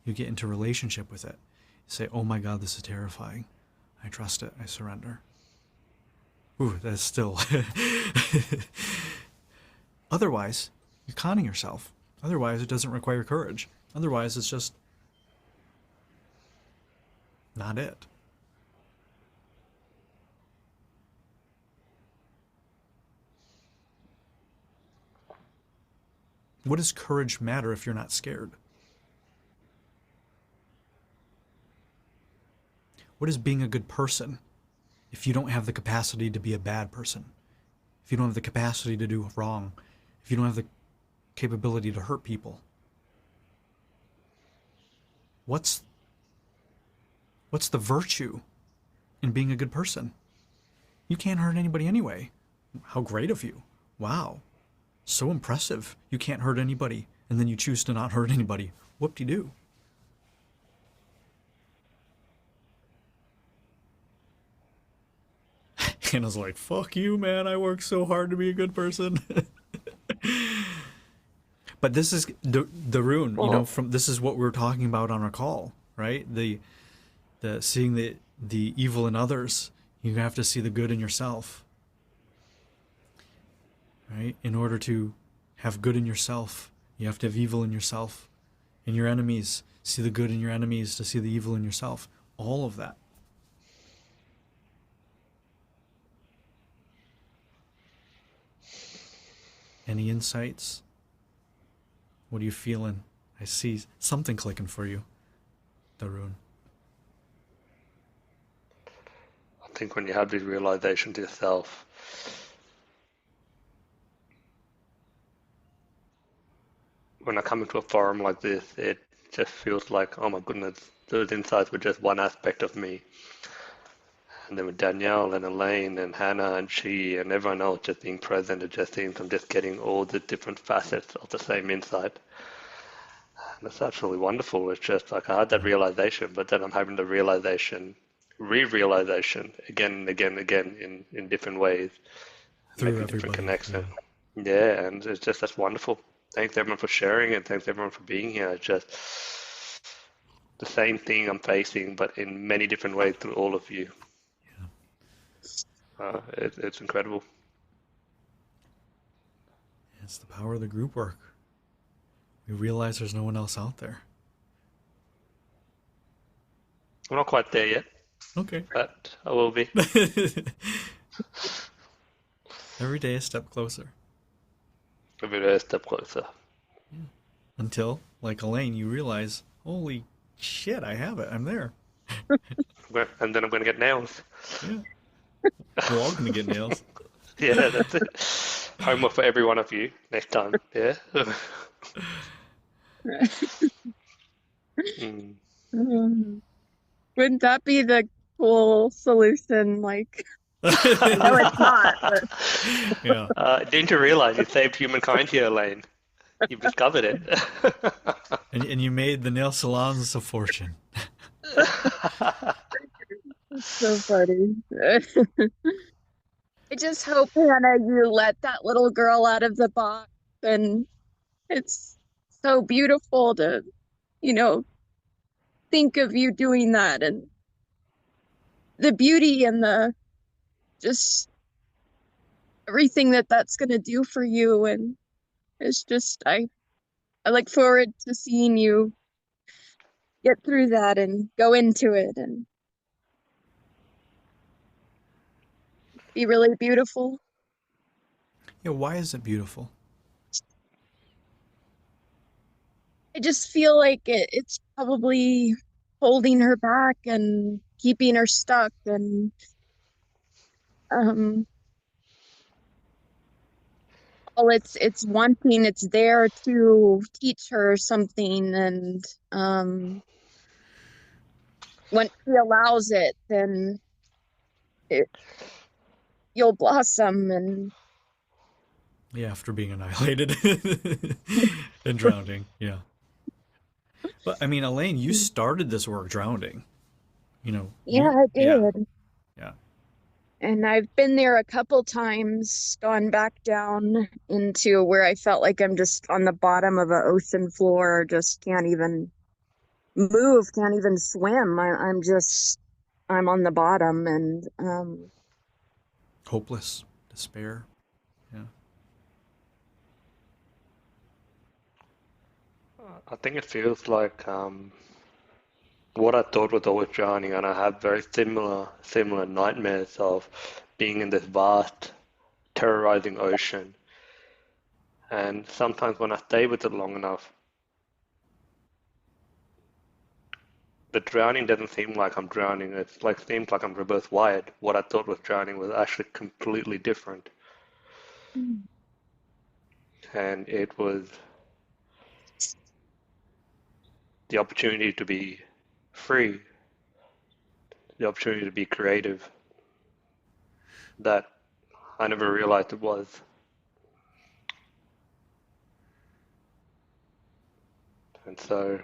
You get into relationship with it. You say, oh my God, this is terrifying. I trust it. I surrender. Ooh, that's still... Otherwise, you're conning yourself. Otherwise, it doesn't require courage. Otherwise, it's just not it. What does courage matter if you're not scared? What is being a good person if you don't have the capacity to be a bad person? If you don't have the capacity to do wrong? If you don't have the capability to hurt people. What's the virtue in being a good person? You can't hurt anybody anyway. How great of you. Wow. So impressive. You can't hurt anybody, and then you choose to not hurt anybody. Whoop-de-doo. Hannah's like, fuck you, man. I work so hard to be a good person. But this is the rune, you know, from this is what we were talking about on our call, right? The seeing the evil in others, you have to see the good in yourself. Right? In order to have good in yourself, you have to have evil in yourself. In your enemies, see the good in your enemies to see the evil in yourself. All of that. Any insights? What are you feeling? I see something clicking for you, Darun. I think when you have this realization to yourself, when I come into a forum like this, it just feels like, oh my goodness, those insights were just one aspect of me. And then with Danielle and Elaine and Hannah and she and everyone else just being present, it just seems I'm just getting all the different facets of the same insight. And it's absolutely wonderful. It's just like I had that realization, but then I'm having the realization, re-realization again and again and again in different ways, Through making different everybody. connections. Yeah, and it's just that's wonderful. Thanks everyone for sharing and thanks everyone for being here. It's just the same thing I'm facing, but in many different ways through all of you. It's incredible. It's the power of the group work. We realize there's no one else out there. I'm not quite there yet, Okay. but I will be. Every day a step closer. Every day a step closer. Until, like Elaine, you realize, holy shit, I have it. I'm there. And then I'm going to get nails. Yeah. We're all going to get nails. Yeah, that's it. Homework for every one of you next time. Yeah. Mm. Wouldn't that be the cool solution? Like, I know it's not, but Yeah. Didn't you realize you saved humankind here, Elaine? You've discovered it. And you made the nail salons a fortune. it's so funny. I just hope, Hannah, you let that little girl out of the box. And it's so beautiful to, you know, think of you doing that and the beauty and the just everything that that's going to do for you. And it's just, I look forward to seeing you get through that and go into it and be really beautiful. Yeah, why is it beautiful? I just feel like it's probably holding her back and keeping her stuck and um all it's wanting, it's there to teach her something, and when she allows it, then it, you'll blossom. And Yeah, after being annihilated and drowning. Yeah. But I mean, Elaine, you started this work drowning. You know, yeah, I yeah, did. yeah. And I've been there a couple times, gone back down into where I felt like I'm just on the bottom of an ocean floor, just can't even move, can't even swim. I'm on the bottom, and Hopeless, despair. Yeah. I think it feels like what I thought was always drowning, and I have very similar nightmares of being in this vast, terrorizing ocean. And sometimes when I stay with it long enough, the drowning doesn't seem like I'm drowning. It's like seems like I'm reverse wired. What I thought was drowning was actually completely different. and it was the opportunity to be free, the opportunity to be creative that I never realized it was. And so,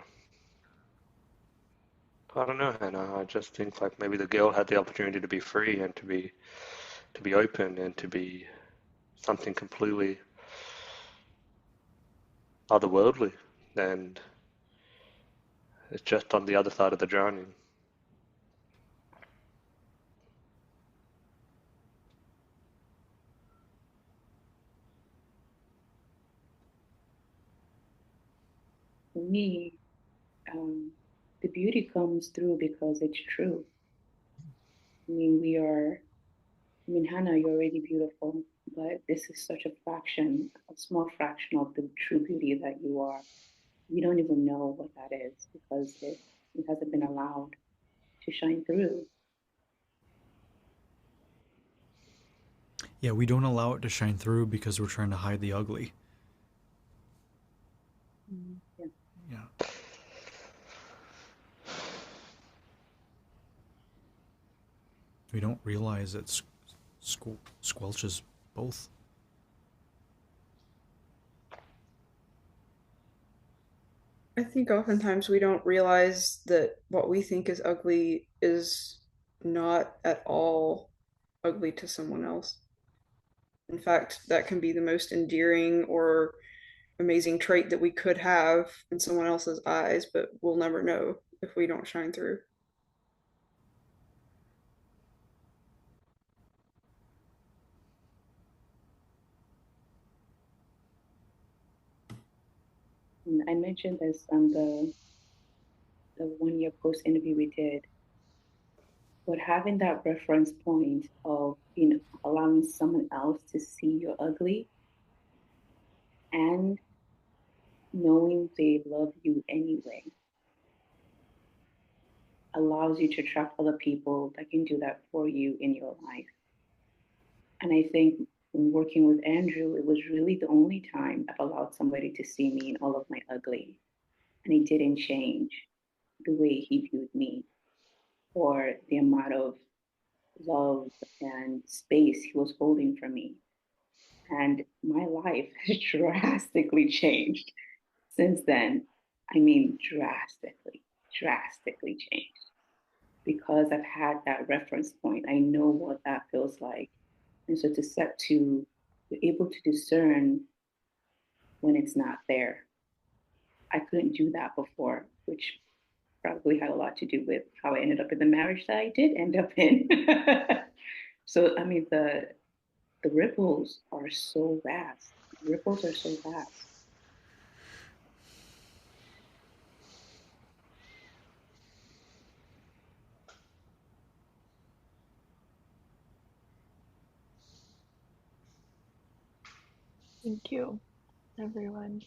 I don't know, Hannah. I just think like maybe the girl had the opportunity to be free and to be open and to be something completely otherworldly, and it's just on the other side of the drowning. For me, the beauty comes through because it's true. I mean, Hannah, you're already beautiful, but this is such a small fraction of the true beauty that you are. You don't even know what that is because it hasn't been allowed to shine through. Yeah, we don't allow it to shine through because we're trying to hide the ugly. Yeah. Yeah. We don't realize it squelches both. I think oftentimes we don't realize that what we think is ugly is not at all ugly to someone else. In fact, that can be the most endearing or amazing trait that we could have in someone else's eyes, but we'll never know if we don't shine through. And I mentioned this on the 1 year post interview we did, but having that reference point of allowing someone else to see your ugly and knowing they love you anyway allows you to attract other people that can do that for you in your life. And I think when working with Andrew, it was really the only time I've allowed somebody to see me in all of my ugly. And it didn't change the way he viewed me or the amount of love and space he was holding for me. And my life has drastically changed since then. I mean, drastically changed because I've had that reference point. I know what that feels like. And so be able to discern when it's not there. I couldn't do that before, which probably had a lot to do with how I ended up in the marriage that I did end up in. So, I mean, the ripples are so vast. The ripples are so vast. Thank you, everyone.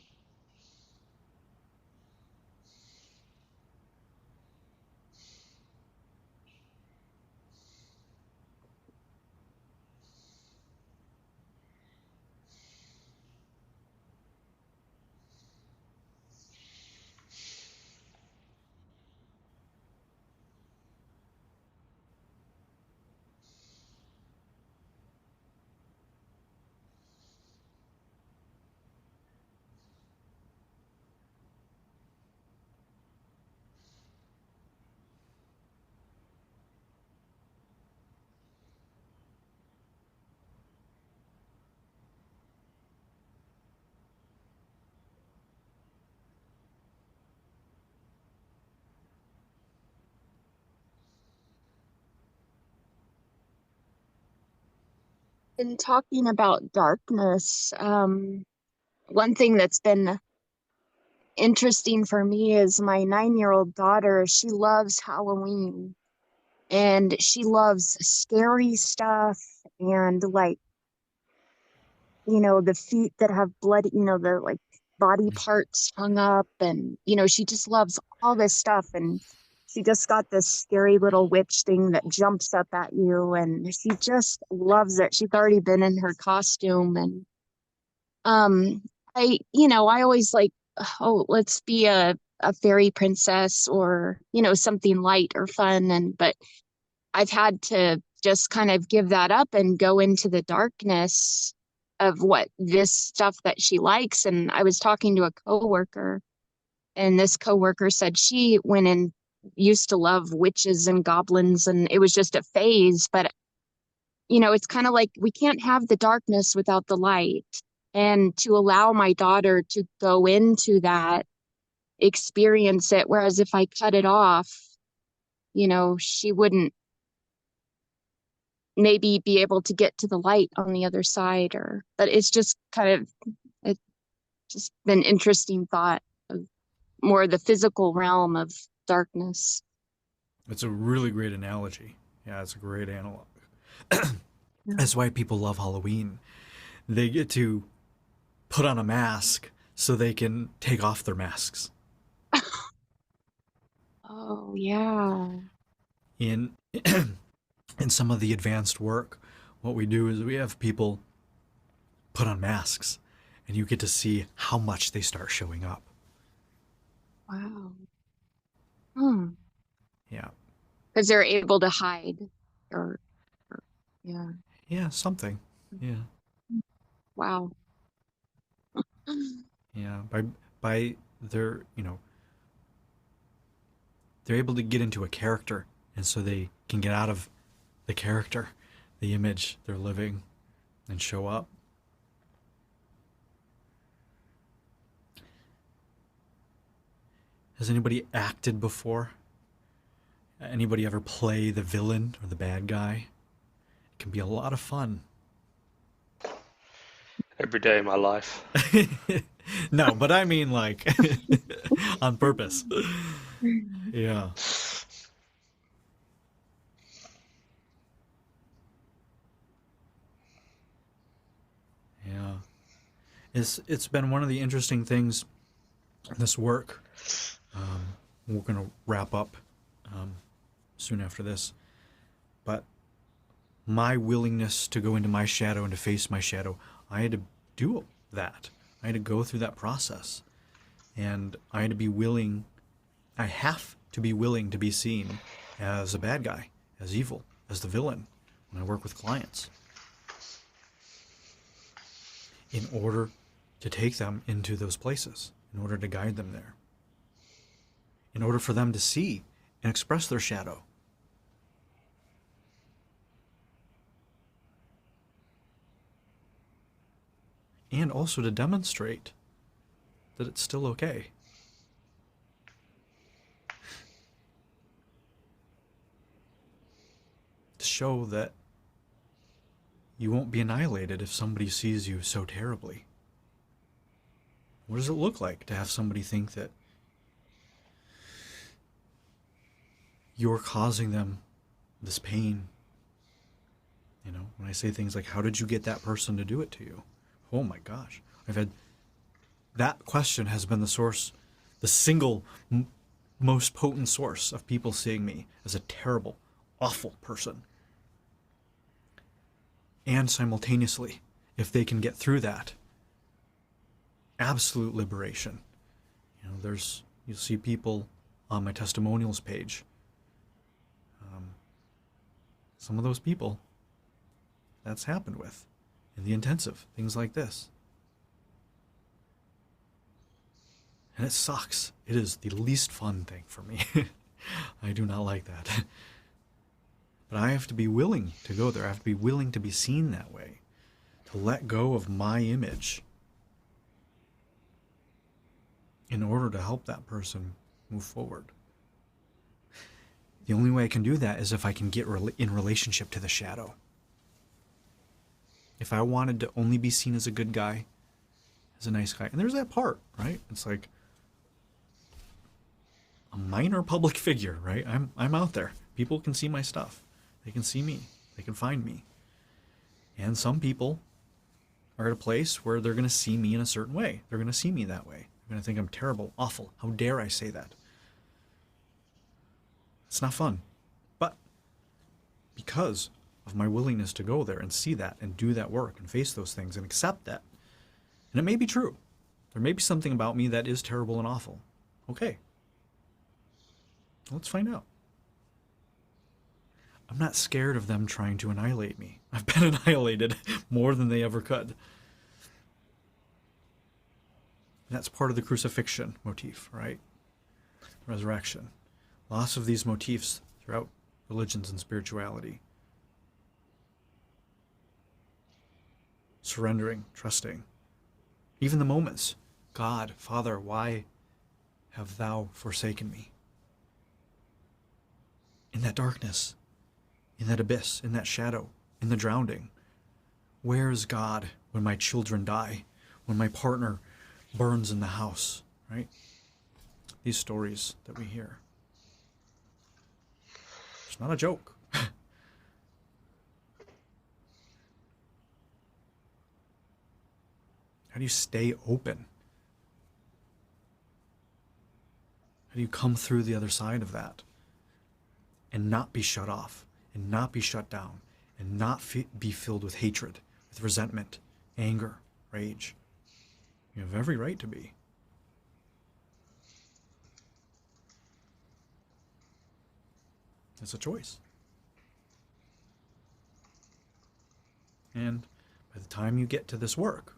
In talking about darkness, one thing that's been interesting for me is my 9-year-old daughter. She loves Halloween and she loves scary stuff and like, the feet that have blood, the like body parts hung up and, she just loves all this stuff. And she just got this scary little witch thing that jumps up at you and she just loves it. She's already been in her costume and, I always like, oh, let's be a fairy princess or, something light or fun. But I've had to just kind of give that up and go into the darkness of what this stuff that she likes. And I was talking to a coworker, and this coworker said she went and used to love witches and goblins, and it was just a phase. But, it's kind of like we can't have the darkness without the light. And to allow my daughter to go into that, experience it, whereas if I cut it off, she wouldn't maybe be able to get to the light on the other side. But it's just it's just been interesting thought of more the physical realm of darkness. It's a really great analogy. Yeah, it's a great analog. Yeah. That's why people love Halloween. They get to put on a mask so they can take off their masks. Oh, yeah. In in some of the advanced work, what we do is we have people put on masks, and you get to see how much they start showing up. Wow. Yeah. Because they're able to hide or yeah. Yeah, something. Yeah. Wow. Yeah. By their, they're able to get into a character, and so they can get out of the character, the image they're living, and show up. Has anybody acted before? Anybody ever play the villain or the bad guy? It can be a lot of fun. Every day of my life. No, but I mean like on purpose. Yeah. Yeah. It's been one of the interesting things in this work. We're going to wrap up soon after this. But my willingness to go into my shadow and to face my shadow, I had to do that. I had to go through that process. And I had to be willing, I have to be willing to be seen as a bad guy, as evil, as the villain when I work with clients, in order to take them into those places, in order to guide them there, in order for them to see and express their shadow. And also to demonstrate that it's still okay. To show that you won't be annihilated if somebody sees you so terribly. What does it look like to have somebody think that you're causing them this pain? When I say things like, how did you get that person to do it to you? Oh my gosh. That question has been the source, the single most potent source of people seeing me as a terrible, awful person. And simultaneously, if they can get through that, absolute liberation. You'll see people on my testimonials page. Some of those people that's happened with in the intensive, things like this. And it sucks. It is the least fun thing for me. I do not like that. But I have to be willing to go there. I have to be willing to be seen that way, to let go of my image in order to help that person move forward. The only way I can do that is if I can get in relationship to the shadow. If I wanted to only be seen as a good guy, as a nice guy, and there's that part, right? It's like a minor public figure, right? I'm out there. People can see my stuff. They can see me. They can find me. And some people are at a place where they're going to see me in a certain way. They're going to see me that way. They're going to think I'm terrible, awful. How dare I say that? It's not fun. But because of my willingness to go there and see that and do that work and face those things and accept that, and it may be true. There may be something about me that is terrible and awful. Okay. Let's find out. I'm not scared of them trying to annihilate me. I've been annihilated more than they ever could. And that's part of the crucifixion motif, right? Resurrection. Lots of these motifs throughout religions and spirituality. Surrendering, trusting. Even the moments. God, Father, why have thou forsaken me? In that darkness, in that abyss, in that shadow, in the drowning. Where is God when my children die? When my partner burns in the house, right? These stories that we hear. It's not a joke. How do you stay open? How do you come through the other side of that and not be shut off, and not be shut down, and not be filled with hatred, with resentment, anger, rage? You have every right to be. It's a choice. And by the time you get to this work,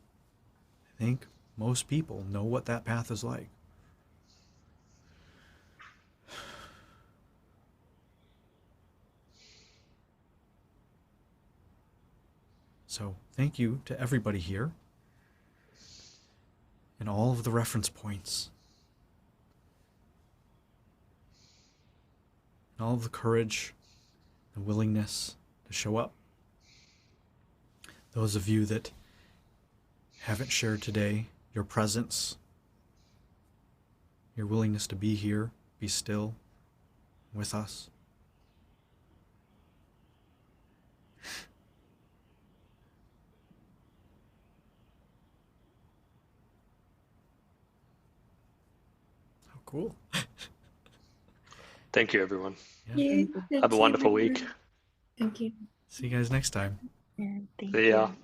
I think most people know what that path is like. So thank you to everybody here and all of the reference points and all of the courage, the willingness to show up. Those of you that haven't shared today, your presence, your willingness to be here, be still with us. How cool. Thank you, everyone. Yeah. Have a wonderful week. Thank you. See you guys next time. And thank See ya. you.